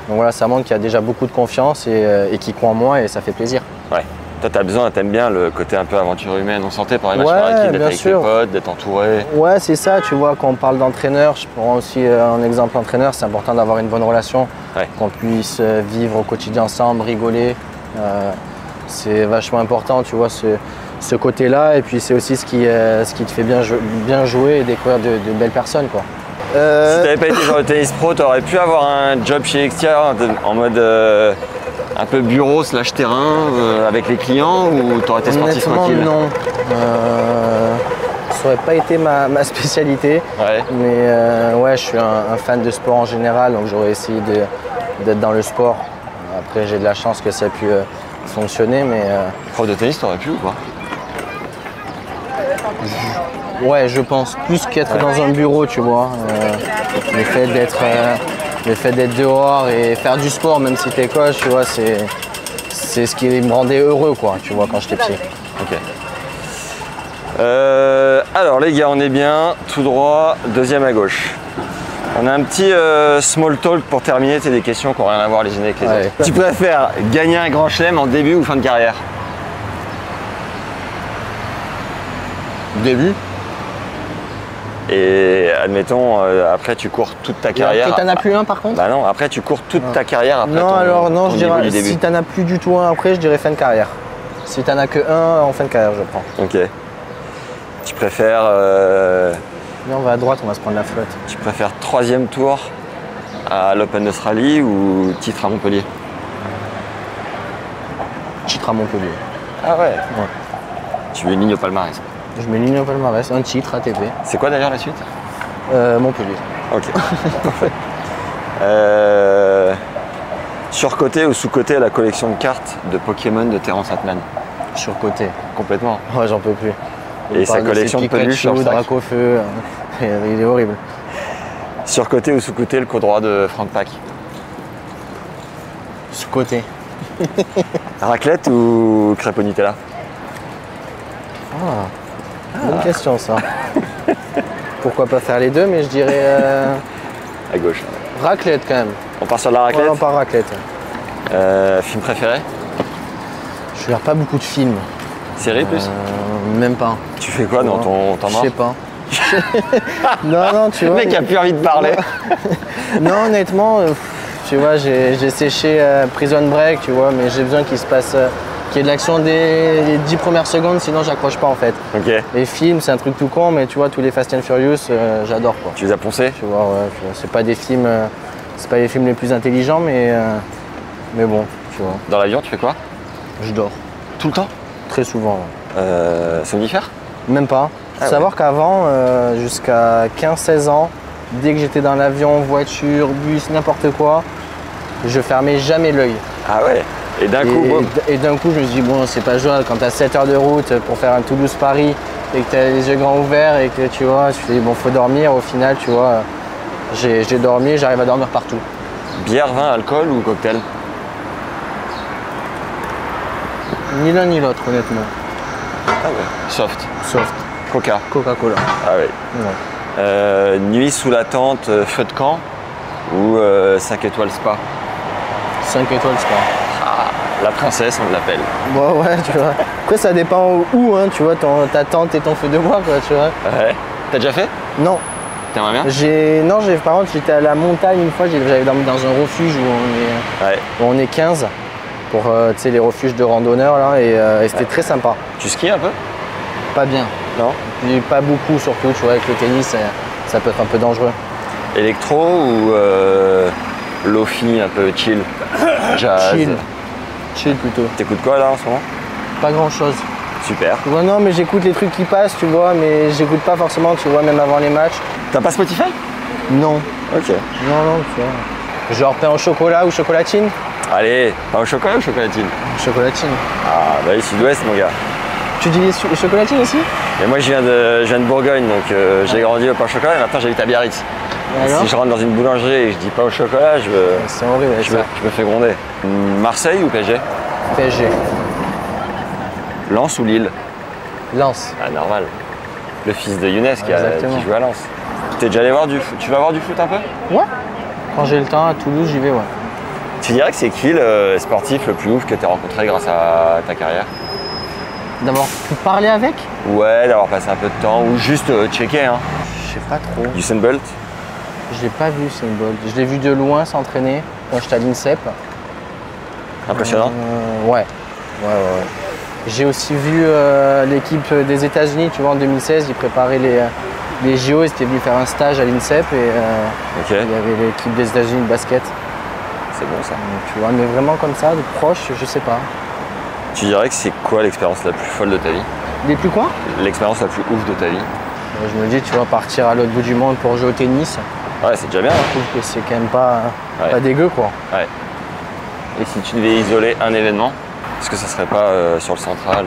voilà, ça montre qu'il y a déjà beaucoup de confiance et qu'il croit en moi et ça fait plaisir. Ouais. Toi, t'aimes bien le côté un peu aventure humaine. On sentait par les matchs par équipe, d'être avec les potes, d'être entouré. Ouais, c'est ça, tu vois, quand on parle d'entraîneur, je prends aussi un exemple entraîneur, c'est important d'avoir une bonne relation, qu'on puisse vivre au quotidien ensemble, rigoler. C'est vachement important, tu vois, ce côté-là. Et puis c'est aussi ce qui te fait bien jouer et découvrir de belles personnes, quoi. Si t'avais pas été joueur de tennis pro, t'aurais pu avoir un job chez Extia en mode un peu bureau / terrain avec les clients ou t'aurais été sportif tranquille? Non, ça aurait pas été ma spécialité. Mais ouais, je suis un fan de sport en général, donc j'aurais essayé d'être dans le sport. Après, j'ai de la chance que ça ait pu fonctionner, mais. Prof de tennis, t'aurais pu ou pas? Ouais, je pense. Plus qu'être dans un bureau, tu vois. Le fait d'être dehors et faire du sport, même si t'es coach, tu vois, c'est ce qui me rendait heureux, quoi, tu vois, quand j'étais petit. Ok. Alors les gars, on est bien, tout droit, deuxième à gauche. On a un petit small talk pour terminer, c'est des questions qui n'ont rien à voir les unes avec les autres. Tu préfères gagner un grand chelem en début ou fin de carrière? Début. Et admettons, après tu cours toute ta carrière. Et t'en as plus un par contre? Bah non, après tu cours toute ta carrière après non, alors non, je dirais, début. si t'en as plus du tout un après, je dirais fin de carrière. Si t'en as que un en fin de carrière, je prends. Ok. Tu préfères... Viens, on va à droite, on va se prendre la flotte. Tu préfères 3e tour à l'Open d'Australie ou titre à Montpellier? Titre à Montpellier. Ah ouais. Ouais. Tu veux une ligne au palmarès? Je mets ligne au palmarès, un titre ATP. C'est quoi d'ailleurs la suite? Montpellier. Ok. Parfait. Surcoté ou sous-coté la collection de cartes de Pokémon de Terrence Atman? Surcoté. Complètement. Ouais, j'en peux plus. Et sa collection de peluches sur sac. Dracofeu, il est horrible. Surcoté ou sous-coté le co-droit de Frank Pack? Sous-côté. Raclette ou crêpe au Nutella? Bonne question ça. Pourquoi pas faire les deux, mais je dirais À gauche. raclette quand même. On part sur la raclette? Ouais, on part raclette. Film préféré? Je regarde pas beaucoup de films. Série plus? Même pas. Tu fais quoi dans ton temps Je mort? sais pas. Non, tu vois. Le mec a plus envie de parler. Non, honnêtement, tu vois, j'ai séché Prison Break, tu vois, mais j'ai besoin qu'il se passe, qu'il y ait de l'action les 10 premières secondes, sinon j'accroche pas en fait. Ok. Les films, c'est un truc tout con, mais tu vois, tous les Fast and Furious, j'adore quoi. Tu les as poncés? Tu vois, ouais, c'est pas des films, c'est pas les films les plus intelligents, mais bon, tu vois. Dans l'avion, tu fais quoi? Je dors. Tout le temps? Très souvent. Somnifère? Même pas. Ah Savoir qu'avant, jusqu'à 15-16 ans, dès que j'étais dans l'avion, voiture, bus, n'importe quoi, je fermais jamais l'œil. Ah ouais. Et d'un coup, boum. Et d'un coup, je me suis dit, bon, c'est pas jouable quand tu as 7 heures de route pour faire un Toulouse-Paris et que tu as les yeux grands ouverts et que tu vois, tu te dis, bon, faut dormir. Au final, tu vois, j'ai dormi, j'arrive à dormir partout. Bière, vin, alcool ou cocktail? Ni l'un ni l'autre, honnêtement. Ah ouais. Soft. Soft. Coca. Coca-Cola. Ah ouais. Ouais. Nuit sous la tente, feu de camp ou 5 étoiles spa? 5 étoiles, c'est pas. Ah, la princesse, on l'appelle. Bon, ouais, tu vois. Après, ça dépend où, hein, tu vois, ta tente et ton feu de bois, quoi, tu vois. Ouais. T'as déjà fait? Non. T'aimerais bien? Non, par contre, j'étais à la montagne une fois, j'avais dormi dans un refuge où on est 15 pour tu sais, les refuges de randonneurs là, et c'était très sympa. Tu skis un peu? Pas bien. Non? Et pas beaucoup surtout, tu vois, avec le tennis, ça peut être un peu dangereux. Électro ou lofi un peu chill? Jazz? Chill plutôt. T'écoutes quoi là en ce moment? Pas grand chose. Super. Ouais, non, mais j'écoute les trucs qui passent, tu vois, mais j'écoute pas forcément, tu vois, même avant les matchs. T'as pas Spotify? Non. Ok. Non, tu vois. Genre pain au chocolat ou chocolatine? Allez, pain au chocolat ou chocolatine? Chocolatine. Ah bah oui, sud-ouest mon gars. Tu dis les chocolatines aussi? Et moi je viens de Bourgogne, donc j'ai grandi au pain au chocolat et maintenant j'habite à Biarritz. Si je rentre dans une boulangerie et que je dis pain au chocolat, c'est horrible, je me fais gronder. Marseille ou PSG? PSG. Lens ou Lille? Lens. Ah normal. Le fils de Younes qui joue à Lens. T'es déjà allé voir du foot? Tu vas voir du foot un peu? Ouais. Quand j'ai le temps à Toulouse, j'y vais, ouais. Tu dirais que c'est qui le sportif le plus ouf que tu as rencontré grâce à ta carrière? D'avoir pu parler avec? Ouais, d'avoir passé un peu de temps ou juste checker. Hein. Je sais pas trop. Usain Bolt? Je l'ai pas vu, Usain Bolt. Je l'ai vu de loin s'entraîner quand j'étais à l'INSEP. Impressionnant? Ouais. J'ai aussi vu l'équipe des États-Unis, tu vois, en 2016, ils préparaient les JO, ils étaient venus faire un stage à l'INSEP et il y avait l'équipe des États-Unis de basket. C'est bon ça. Donc, tu vois, mais vraiment comme ça, de proche, je sais pas. Tu dirais que c'est quoi l'expérience la plus folle de ta vie? Les plus quoi? L'expérience la plus ouf de ta vie? Je me dis, tu vois, partir à l'autre bout du monde pour jouer au tennis. Ouais, c'est déjà bien. Je trouve que c'est quand même pas dégueu, quoi. Ouais. Et si tu devais isoler un événement, est-ce que ça serait pas sur le central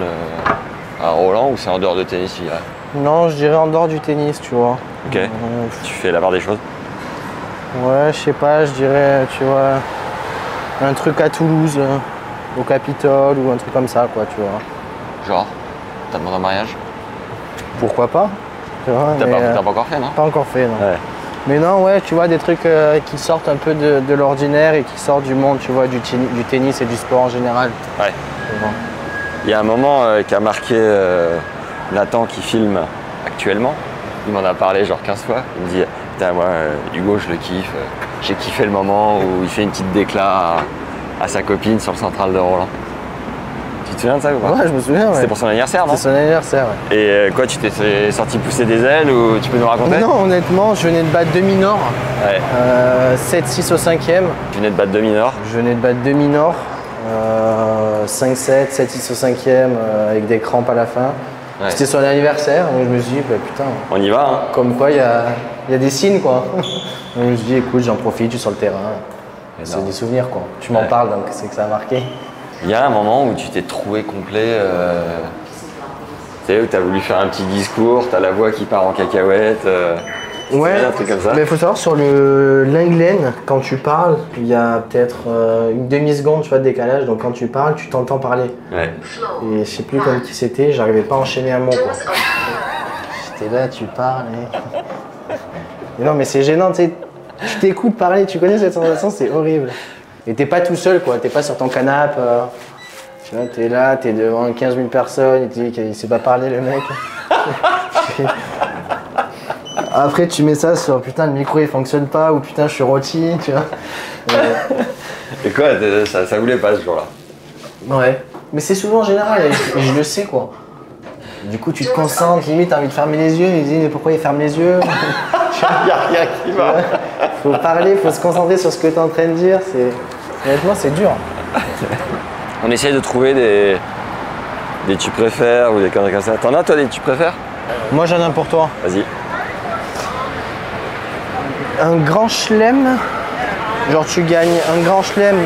à Roland ou c'est en dehors de tennis, tu dirais? Non, je dirais en dehors du tennis, tu vois. Ok. Tu fais la part des choses? Ouais, je sais pas, je dirais, tu vois, un truc à Toulouse. au Capitole ou un truc comme ça, quoi, tu vois. Genre, t'as demandé un mariage? Pourquoi pas? Tu vois, T'as mais, pas encore fait, non? pas encore fait, non. Ouais. Mais non, ouais, tu vois, des trucs qui sortent un peu de l'ordinaire et qui sortent du monde, tu vois, du tennis et du sport en général. Ouais. Il y a un moment qui a marqué Nathan qui filme actuellement. Il m'en a parlé genre 15 fois. Il me dit, putain, moi, Hugo, je le kiffe. J'ai kiffé le moment où il fait une petite déclat à sa copine sur le central de Roland. Tu te souviens de ça ou pas? Ouais, je me souviens, ouais. C'était pour son anniversaire, non? C'était son anniversaire, ouais. Et quoi, tu t'es sorti pousser des ailes ou tu peux nous raconter? Non, honnêtement, je venais de battre demi-nord. Ouais. 7-6 au 5e. Tu venais de battre demi-nord. Je venais de battre demi-nord. 5-7, 7-6 au 5e avec des crampes à la fin. Ouais. C'était son anniversaire, donc je me suis dit, bah, putain, On y va, hein? comme quoi il y a des signes, quoi. Donc je me suis dit, écoute, j'en profite, je suis sur le terrain. C'est des souvenirs, quoi. Tu m'en parles, donc c'est que ça a marqué. Il y a un moment où tu t'es trouvé complet, tu sais, où tu as voulu faire un petit discours, tu as la voix qui part en cacahuète, Ouais, un truc comme ça. mais il faut savoir, sur le Lenglen, quand tu parles, il y a peut-être une demi-seconde, tu vois, de décalage, donc quand tu parles, tu t'entends parler. Ouais. Et je sais plus comme qui c'était, j'arrivais pas à enchaîner un mot, quoi. J'étais là, tu parles et... Non, mais c'est gênant, tu sais, tu t'écoutes parler, tu connais cette sensation, c'est horrible. Et t'es pas tout seul, quoi, t'es pas sur ton canapé, tu vois, t'es là, t'es devant 15 000 personnes, et tu dis qu'il sait pas parler, le mec. Après, tu mets ça sur putain, le micro il fonctionne pas, ou putain, je suis rôti, tu vois. Et quoi, ça voulait pas ce jour-là? Ouais. Mais c'est souvent en général, et je le sais, quoi. Du coup, tu te concentres, limite, t'as envie de fermer les yeux, il dit, mais pourquoi il ferme les yeux? Il n'y a rien qui va. Faut parler, faut se concentrer sur ce que t'es en train de dire, honnêtement, c'est dur. On essaye de trouver des tu préfères ou des conneries comme ça. T'en as, toi, des tu préfères? Moi, j'en ai un pour toi. Vas-y. Un grand chelem, genre tu gagnes un grand chelem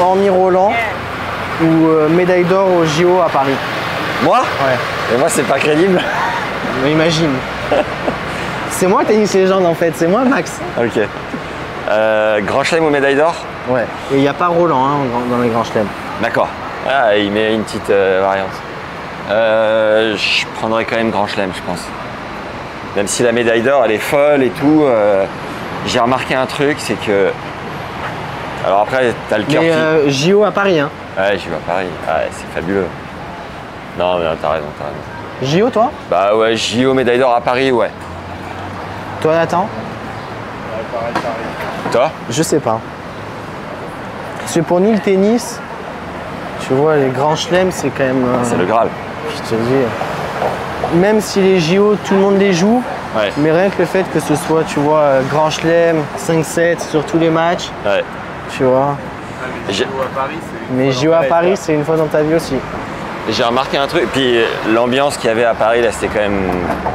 hormis Roland ou médaille d'or au JO à Paris. Moi? Ouais. Et moi, c'est pas crédible. Mais imagine. C'est moi Tennis Légende en fait, c'est moi Max. Ok. Grand chelem ou médaille d'or? Ouais. Et il n'y a pas Roland hein, dans les grands chelems. D'accord. Ah, il met une petite variante. Je prendrais quand même grand chelem, je pense. Même si la médaille d'or, elle est folle et tout, j'ai remarqué un truc, c'est que... Alors après, t'as le cœur Mais JO à Paris, hein. Ouais, je vais à Paris. Ouais, c'est fabuleux. Non, mais t'as raison, t'as raison. JO toi? Bah ouais, JO médaille d'or à Paris, ouais. Toi Nathan? Toi? Je sais pas. Parce que pour nous le tennis, tu vois, les grands chelems, c'est quand même... C'est le Graal. Je te dis, même si les JO, tout le monde les joue, Ouais. mais rien que le fait que ce soit, tu vois, grand chelem, 5-7 sur tous les matchs, Ouais. tu vois. J'ai- Mais JO à Paris, c'est une fois dans ta vie aussi. J'ai remarqué un truc, puis l'ambiance qu'il y avait à Paris, là, c'était quand même...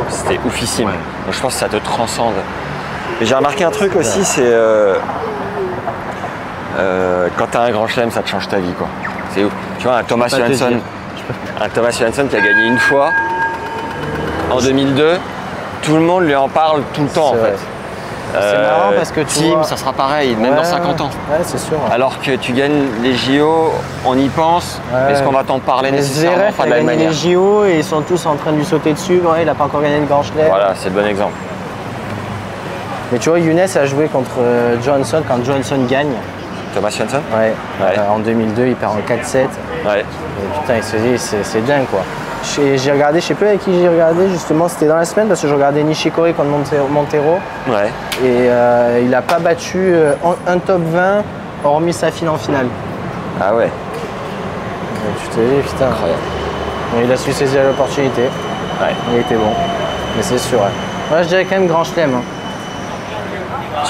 C'était oufissime. Donc je pense que ça te transcende. Et j'ai remarqué un truc aussi, c'est... quand t'as un grand chelem, ça te change ta vie, quoi. C'est ouf. Tu vois, un Thomas pas te Johansson, dire. qui a gagné une fois, en 2002, tout le monde lui en parle tout le temps, en C'est vrai. fait. C'est marrant parce que tu Team, vois- ça sera pareil, même dans 50 ans. Ouais, c'est sûr. Alors que tu gagnes les JO, on y pense, Ouais. est-ce qu'on va t'en parler Les nécessairement? Zverev Pas a de la même gagné manière. les JO et ils sont tous en train de lui sauter dessus. Ouais, il n'a pas encore gagné le grand chelem. Voilà, c'est le bon exemple. Mais tu vois, Younes a joué contre Johansson quand Johansson gagne. Thomas Johansson? Ouais. Ouais. En 2002, il perd en 4-7. Ouais. Et putain, il se dit, c'est dingue quoi. J'ai regardé, je sais plus avec qui j'ai regardé, justement, c'était dans la semaine parce que je regardais Nishikori contre Montero. Ouais. Et il n'a pas battu un top 20 hormis sa file en finale. Ah ouais. Donc tu te dis, putain. Incroyable. Mais il a su saisir l'opportunité. Ouais. Il était bon. Mais c'est sûr. Ouais. Moi, je dirais quand même grand chelem. Hein.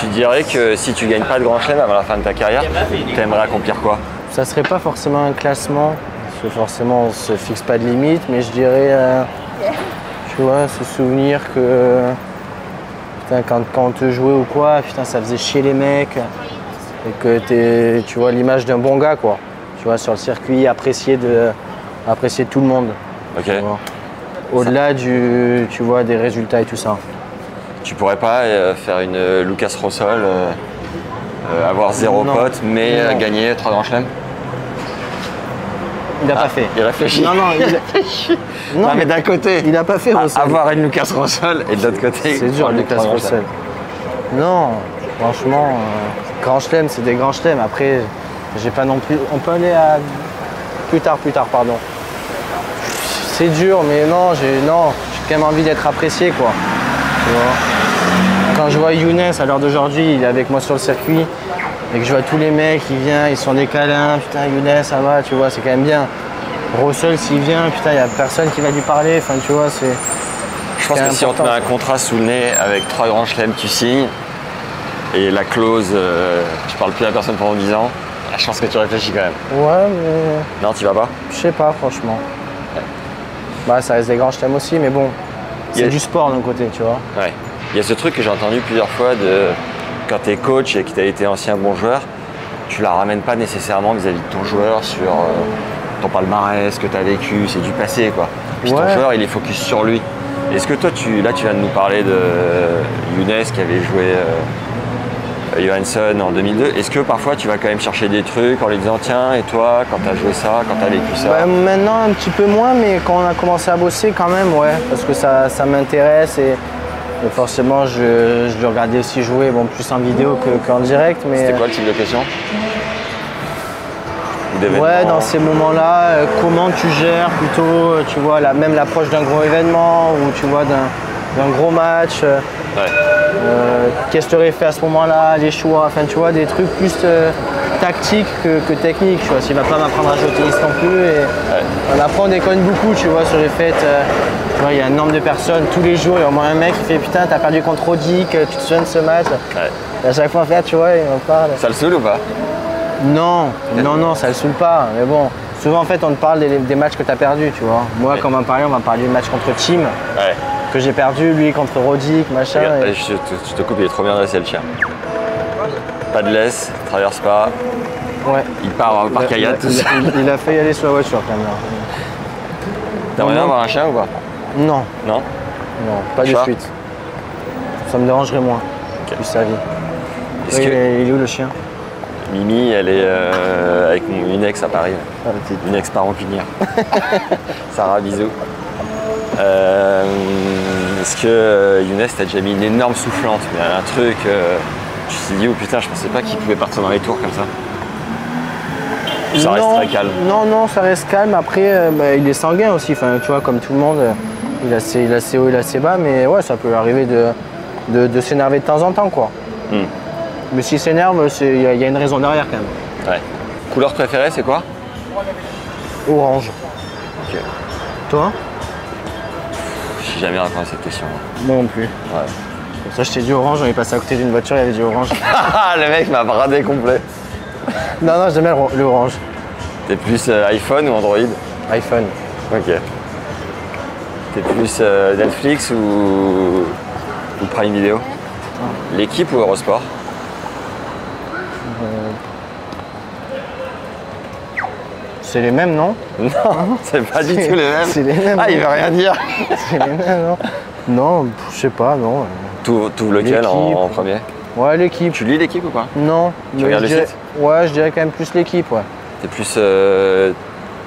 Tu dirais que si tu gagnes pas de grand chelem avant la fin de ta carrière, tu aimerais accomplir quoi? Ça serait pas forcément un classement, parce que forcément on se fixe pas de limite, mais je dirais, tu vois, se souvenir que putain, quand on te jouait ou quoi, putain, ça faisait chier les mecs, et que tu vois l'image d'un bon gars quoi, tu vois, sur le circuit, apprécié de tout le monde. Ok. Tu vois. Au-delà tu vois, des résultats et tout ça. Tu pourrais pas faire une Lucas Rossol, avoir zéro Non. pote, mais Non. gagner 3 grands chelems? Il n'a pas fait. Il réfléchit. Non, Non, mais d'un côté, il n'a pas fait Russell. avoir une Lucas Russell et de l'autre côté, C'est dur, Lucas Russell. Non, franchement, Grand Chelem, c'est des grands chelems. Après, j'ai pas non plus. On peut aller à plus tard, pardon. C'est dur, mais non, j'ai quand même envie d'être apprécié, quoi. Tu vois. Quand je vois Younes à l'heure d'aujourd'hui, il est avec moi sur le circuit, et que je vois tous les mecs, ils viennent, ils sont des câlins, putain Younes, ça va, tu vois, c'est quand même bien. Russell, s'il vient, putain, il n'y a personne qui va lui parler, enfin, tu vois, c'est. Je pense que si on te met un contrat sous le nez avec 3 grands chelems, tu signes, et la clause, tu parles plus à personne pendant 10 ans, je pense que tu réfléchis quand même. Ouais, mais. Non, tu vas pas? Je sais pas, franchement. Bah, ça reste des grands chelems aussi, mais bon, c'est du sport d'un côté, tu vois. Ouais. Il y a ce truc que j'ai entendu plusieurs fois de quand tu es coach et que tu as été ancien bon joueur, tu la ramènes pas nécessairement vis-à-vis de ton joueur sur ton palmarès, ce que tu as vécu, c'est du passé quoi. Puis ton joueur il est focus sur lui. Est-ce que toi tu viens de nous parler de Younes qui avait joué Johansson en 2002, est-ce que parfois tu vas quand même chercher des trucs en lui disant tiens et toi quand tu as joué ça, quand tu as vécu ça? Bah, maintenant un petit peu moins, mais quand on a commencé à bosser quand même, ouais, parce que ça m'intéresse et forcément je le regardais aussi jouer, bon plus en vidéo qu'en direct. Mais c'était quoi le type de question? Ouais, dans ces moments-là, comment tu gères plutôt, tu vois, même l'approche d'un gros événement ou tu vois d'un gros match. Qu'est-ce que tu aurais fait à ce moment-là, les choix, enfin tu vois, des trucs plus tactiques que techniques, tu vois. S'il va pas m'apprendre à jouer au tennis non plus. Et on apprend, on déconne beaucoup, tu vois, sur les fêtes. Tu vois, il y a un nombre de personnes, tous les jours, il y a au moins un mec qui fait putain, t'as perdu contre Roddick, tu te souviens de ce match. Et à chaque fois, tu vois, il en parle. Ça le saoule ou pas? Non, ça le saoule pas. Mais bon, souvent en fait, on te parle des matchs que tu as perdus, tu vois. Moi, quand on va parler du match contre Tim, que j'ai perdu, lui contre Roddick, machin. Regarde, je te coupe, il est trop bien dressé le chien. Pas de laisse, traverse pas. Ouais. Il part par kayak tout ça. Il a fait y aller sur la voiture quand même. T'aimerais bien avoir un chien ou pas? Non. Non? Non, pas de suite. Ça me dérangerait moins. Plus sa vie. Il est où le chien? Mimi, elle est avec une ex à Paris. Une ex pas rancunière. Sarah, bisous. Est-ce que Younes t'a déjà mis une énorme soufflante, mais un truc, tu t'es dit, oh putain, je pensais pas qu'il pouvait partir dans les tours comme ça? Ça reste très calme. Non, ça reste calme. Après, il est sanguin aussi, enfin, tu vois, comme tout le monde, il a ses hauts, il a ses bas, mais ouais, ça peut arriver de s'énerver de temps en temps, quoi. Mais s'il s'énerve, il y a une raison derrière quand même. Ouais. Couleur préférée, c'est quoi? Orange. Ok. Toi? Je n'ai jamais répondu à cette question. Moi non plus. Ouais. Pour ça, je t'ai dit orange, on est passé à côté d'une voiture, il y avait du orange. Le mec m'a bradé complet. Non, j'aime bien le orange. T'es plus iPhone ou Android? iPhone. Ok. T'es plus Netflix ou Prime Video? L'équipe ou Eurosport? C'est les mêmes, non? Non, c'est pas du tout les mêmes. C'est les mêmes. Ah, il veut rien dire. C'est les mêmes, non? Non, je sais pas, non. T'ouvres lequel en premier? Ouais, l'équipe. Tu lis l'équipe ou pas? Non. Tu regardes le site? Ouais, je dirais quand même plus l'équipe, ouais. T'es plus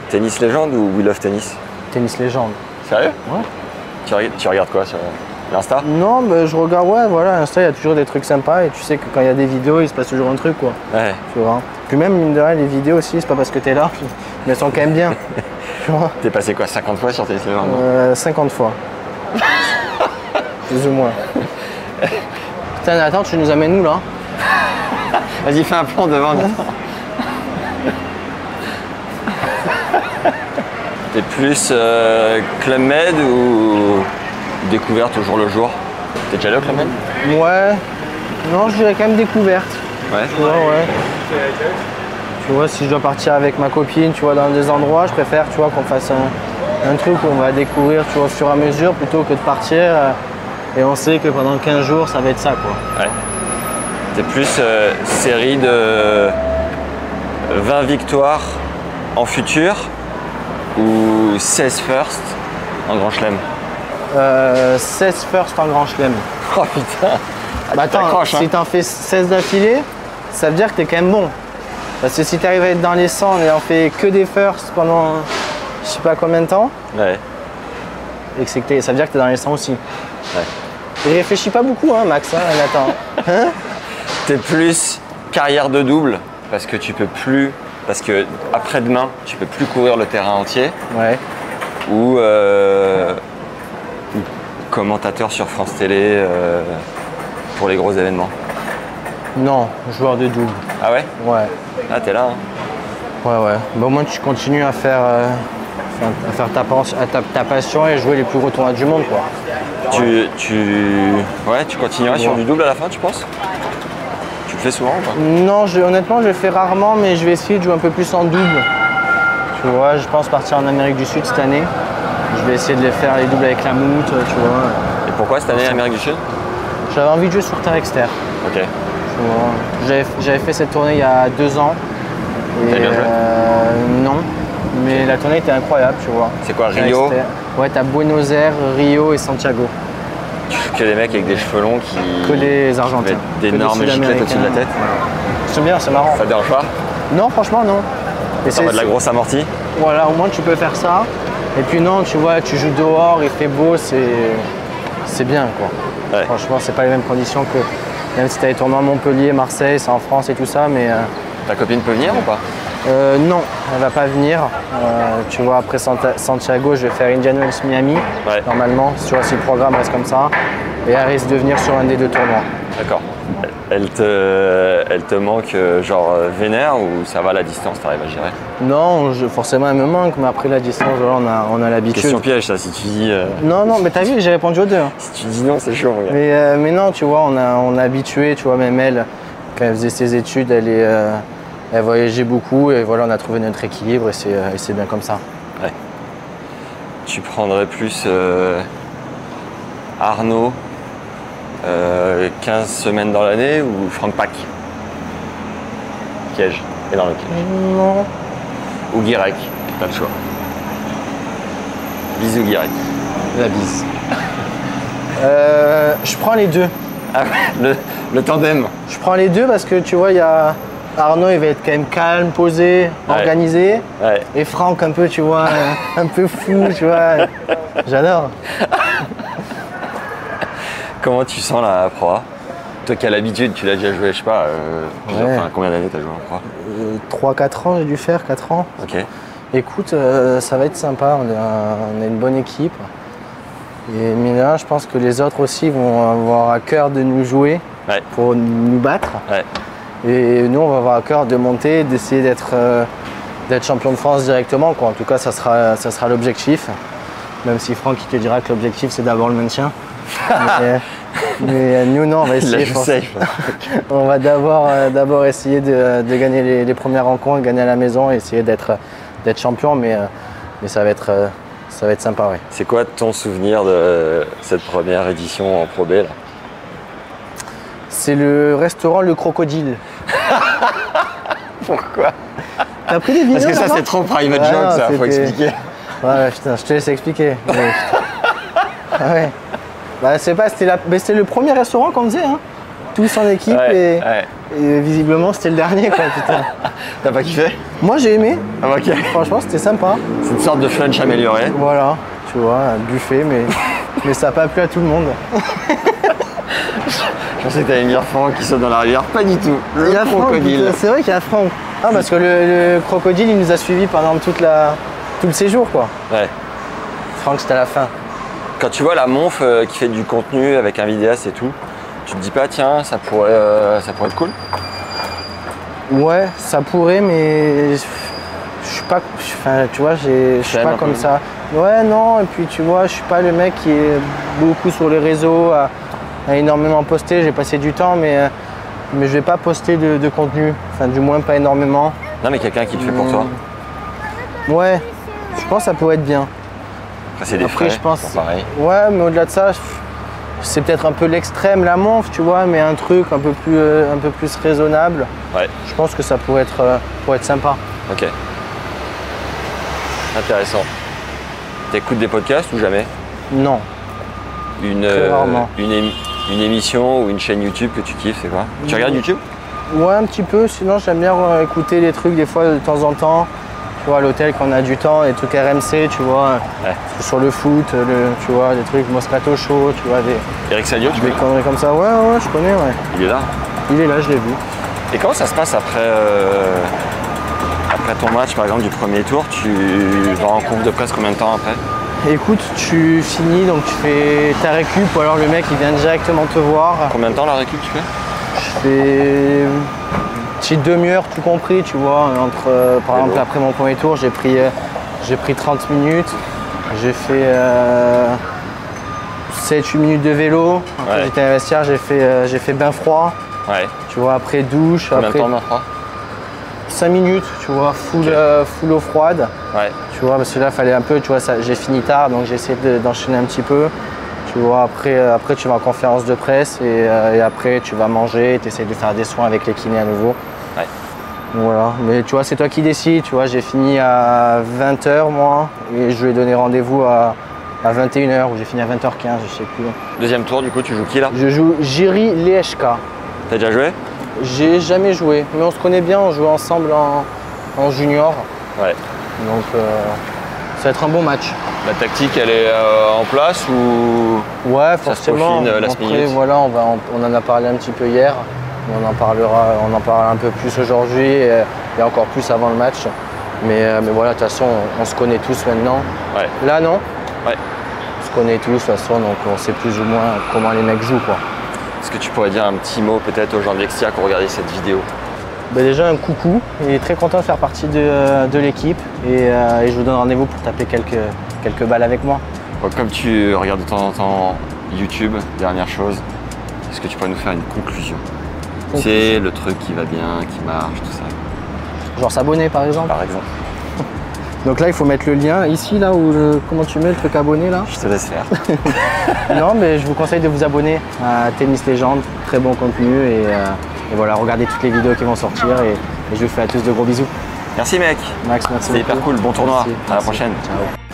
tennis légende ou We Love Tennis? Tennis légende. Sérieux? Ouais. Tu regardes quoi sur l'Insta? Non, je regarde, ouais, voilà, Insta, il y a toujours des trucs sympas et tu sais que quand il y a des vidéos, il se passe toujours un truc, quoi. Ouais. Tu vois. Puis même, mine de rien, les vidéos aussi, c'est pas parce que t'es là, mais elles sont quand même bien. Tu vois. T'es passé quoi, 50 fois sur Tennis Légende? 50 fois. Plus ou moins. Putain, attends, tu nous amènes où, là? Vas-y, fais un plan devant. T'es plus Club Med ou découverte au jour le jour? T'es déjà allé au Club Med? Ouais. Non, je dirais quand même découverte. Ouais. Tu vois, ouais. Tu vois, si je dois partir avec ma copine, tu vois, dans des endroits, je préfère, tu vois, qu'on fasse un truc où on va découvrir, tu vois, au fur et à mesure, plutôt que de partir et on sait que pendant 15 jours, ça va être ça, quoi. Ouais. T'es plus série de 20 victoires en futur ou 16 first en Grand Chelem? 16 first en Grand Chelem. Oh putain! Bah attends, si t'en fais 16 d'affilée, ça veut dire que t'es quand même bon. Parce que si tu arrives à être dans les 100 en ayant fait que des firsts pendant je sais pas combien de temps, Ouais. et que ça veut dire que tu es dans les 100 aussi. Ouais. Et réfléchis pas beaucoup, hein, Max, hein, Nathan. Hein? T'es plus carrière de double parce que tu peux plus, parce que après-demain, tu peux plus courir le terrain entier, Ouais. ou commentateur sur France Télé pour les gros événements. Non, joueur de double. Ah ouais? Ouais. Ah, t'es là, hein. Ouais. Bah, au moins, tu continues à faire, ta passion et jouer les plus gros tournois du monde, quoi. Tu continueras sur du double à la fin, tu penses? Tu le fais souvent ou pas? Non, honnêtement, je le fais rarement, mais je vais essayer de jouer un peu plus en double. Tu vois, je pense partir en Amérique du Sud cette année. Je vais essayer de les faire les doubles avec la moute, tu vois. Et pourquoi cette année Amérique du Sud? J'avais envie de jouer sur terre externe. Ok. Tu vois. J'avais fait cette tournée il y a 2 ans. Et T'as bien joué? non, mais la tournée était incroyable, tu vois. C'est quoi, Terre Rio? externe. Ouais, t'as Buenos Aires, Rio et Santiago. Que des mecs avec des cheveux longs qui. Que les Argentins. Avec d'énormes giclettes au-dessus de la tête. C'est bien, c'est marrant. Ça te dérange pas? Non, franchement, non. Et Ça va de la grosse amortie? Voilà, au moins tu peux faire ça. Et puis non, tu vois, tu joues dehors, il fait beau, c'est bien, quoi. Ouais. Franchement, c'est pas les mêmes conditions que même si tu as les tournois à Montpellier, Marseille, c'est en France et tout ça, mais Ta copine peut venir ou pas? non, elle va pas venir. Tu vois, après Santiago, je vais faire Indian Wells Miami, Ouais. normalement, tu vois, si le programme reste comme ça. Et elle risque de venir sur un des 2 tournois. D'accord. Elle te manque genre vénère ou ça va à la distance, t'arrives à gérer? Non, forcément elle me manque, mais après la distance, voilà, on a l'habitude. Question piège ça, si tu dis. Non, mais t'as vu, j'ai répondu aux 2. Hein. Si tu dis non, c'est chaud, mon gars. Mais non, tu vois, on a habitué, tu vois, même elle, quand elle faisait ses études, elle voyageait beaucoup et voilà, on a trouvé notre équilibre et c'est bien comme ça. Ouais. Tu prendrais plus Arnaud 15 semaines dans l'année ou Franck Pack? Piège. Et dans le piège. Non. Ou Guirec, t'as le choix. Bisous Guirec. La bise. Je prends les 2. Ah ouais, le tandem. Je prends les 2 parce que tu vois, il y a Arnaud, il va être quand même calme, posé, organisé. Ouais. Et Franck, un peu, tu vois, un peu fou, tu vois. J'adore. Comment tu sens la Pro A? Toi qui as l'habitude, tu l'as déjà joué, je sais pas, Ouais. enfin, combien d'années t'as joué en Pro A? 3-4 ans, j'ai dû faire 4 ans. Ok. Écoute, ça va être sympa, on a une bonne équipe. Et mine de rien, je pense que les autres aussi vont avoir à cœur de nous jouer Ouais. pour nous battre. Ouais. Et nous, on va avoir à cœur de monter, d'essayer d'être champion de France directement, quoi. En tout cas, ça sera l'objectif. Même si Franck il te dira que l'objectif, c'est d'abord le maintien. mais nous, non, on va essayer. On va d'abord essayer de gagner les premières rencontres, gagner à la maison et essayer d'être champion. Mais ça va être sympa, ouais. C'est quoi ton souvenir de cette première édition en Pro B là? C'est le restaurant Le Crocodile. Pourquoi? T'as pris des vidéos? Parce que ça là-bas c'est trop private Ouais, joke, non, ça, faut c'était- expliquer. Ouais, putain, je te laisse expliquer. Ah ouais. Bah, c'était le premier restaurant qu'on faisait, hein. Tous en équipe Ouais, et visiblement c'était le dernier, quoi, putain. T'as pas kiffé? Moi j'ai aimé, Ah ok. franchement c'était sympa. C'est une sorte de flunch amélioré. Voilà, tu vois, un buffet, mais ça n'a pas plu à tout le monde. Je pensais que t'allais me dire Franck qui saute dans la rivière. Pas du tout. Il y a Franck, Crocodile. c'est vrai qu'il y a Franck. Ah, parce que le crocodile il nous a suivis pendant tout le séjour, quoi. Ouais. Franck c'était à la fin. Quand tu vois la monf qui fait du contenu avec un vidéaste et tout, tu te dis pas tiens ça pourrait être cool? Ouais, ça pourrait, mais je suis pas, enfin, tu vois, je suis J'aime pas un comme peu. ça. Ouais, non, et puis tu vois, je suis pas le mec qui est beaucoup sur les réseaux, à énormément poster. J'ai passé du temps, mais je vais pas poster de contenu, enfin, du moins pas énormément. Non mais quelqu'un qui le fait pour toi. Ouais, je pense que ça pourrait être bien. Après c'est des Après, frais, je pense. c'est pareil. Ouais, mais au-delà de ça, c'est peut-être un peu l'extrême, la monf, tu vois, mais un truc un peu plus raisonnable. Ouais, Je pense que ça pourrait être sympa. ok. Intéressant. T'écoutes des podcasts ou jamais? Non. Une, Très rarement. une émission ou une chaîne YouTube que tu kiffes, c'est quoi? Tu regardes YouTube? Ouais, un petit peu. Sinon, j'aime bien écouter des trucs des fois de temps en temps. Tu vois, à l'hôtel, quand on a du temps, des trucs RMC, tu vois, sur le foot, tu vois, des trucs Moscato Show, tu vois, Eric Salio, tu des connais? conneries comme ça. Ouais, ouais, je connais, ouais. Il est là. Il est là, je l'ai vu. Et comment ça se passe après, après ton match, par exemple, du premier tour? Tu vas en conf de presse combien de temps après? Écoute, tu finis, donc tu fais ta récup, ou alors le mec, il vient directement te voir. Combien de temps la récup tu fais? Je fais une petite demi-heure tout compris, tu vois, entre, par exemple, après mon premier tour, j'ai pris 30 minutes, j'ai fait 7-8 minutes de vélo, après j'étais à la vestiaire, j'ai fait bain froid, tu vois, après douche. Combien après de temps bain froid? 5 minutes, tu vois, full eau froide, tu vois, parce que là, il fallait un peu, tu vois, j'ai fini tard, donc j'ai essayé d'enchaîner un petit peu. Tu vois, après tu vas en conférence de presse et après tu vas manger, tu essaies de faire des soins avec les kinés à nouveau. Voilà, mais tu vois, c'est toi qui décides, tu vois, j'ai fini à 20h moi et je lui ai donné rendez-vous à 21h ou j'ai fini à 20h15, je sais plus. Deuxième tour, du coup, tu joues qui là? Je joue Jiří Leška. T'as déjà joué? J'ai jamais joué, mais on se connaît bien, on joue ensemble en junior. Donc ça va être un bon match. La tactique, elle est en place ou ouais, ça forcément. se peaufine last minute? Voilà, on en a parlé un petit peu hier, mais on en parlera un peu plus aujourd'hui et encore plus avant le match. Mais voilà, de toute façon, on se connaît tous maintenant. Là, non? On se connaît tous de toute façon, donc on sait plus ou moins comment les mecs jouent, quoi. Est-ce que tu pourrais dire un petit mot peut-être aux gens de l'Extia qui ont regardé cette vidéo? Déjà un coucou, il est très content de faire partie de l'équipe et je vous donne rendez-vous pour taper quelques balles avec moi. Comme tu regardes de temps en temps YouTube, dernière chose, est-ce que tu pourrais nous faire une conclusion? C'est le truc qui va bien, qui marche, tout ça. Genre s'abonner par exemple? Par exemple. Donc là il faut mettre le lien ici là où comment tu mets le truc abonné là? Je te laisse faire. Non mais je vous conseille de vous abonner à Tennis Légende, très bon contenu et voilà, regardez toutes les vidéos qui vont sortir et je vous fais à tous de gros bisous. Merci mec. Max, merci. C'était hyper cool, bon tournoi. Merci. À la prochaine. Ciao.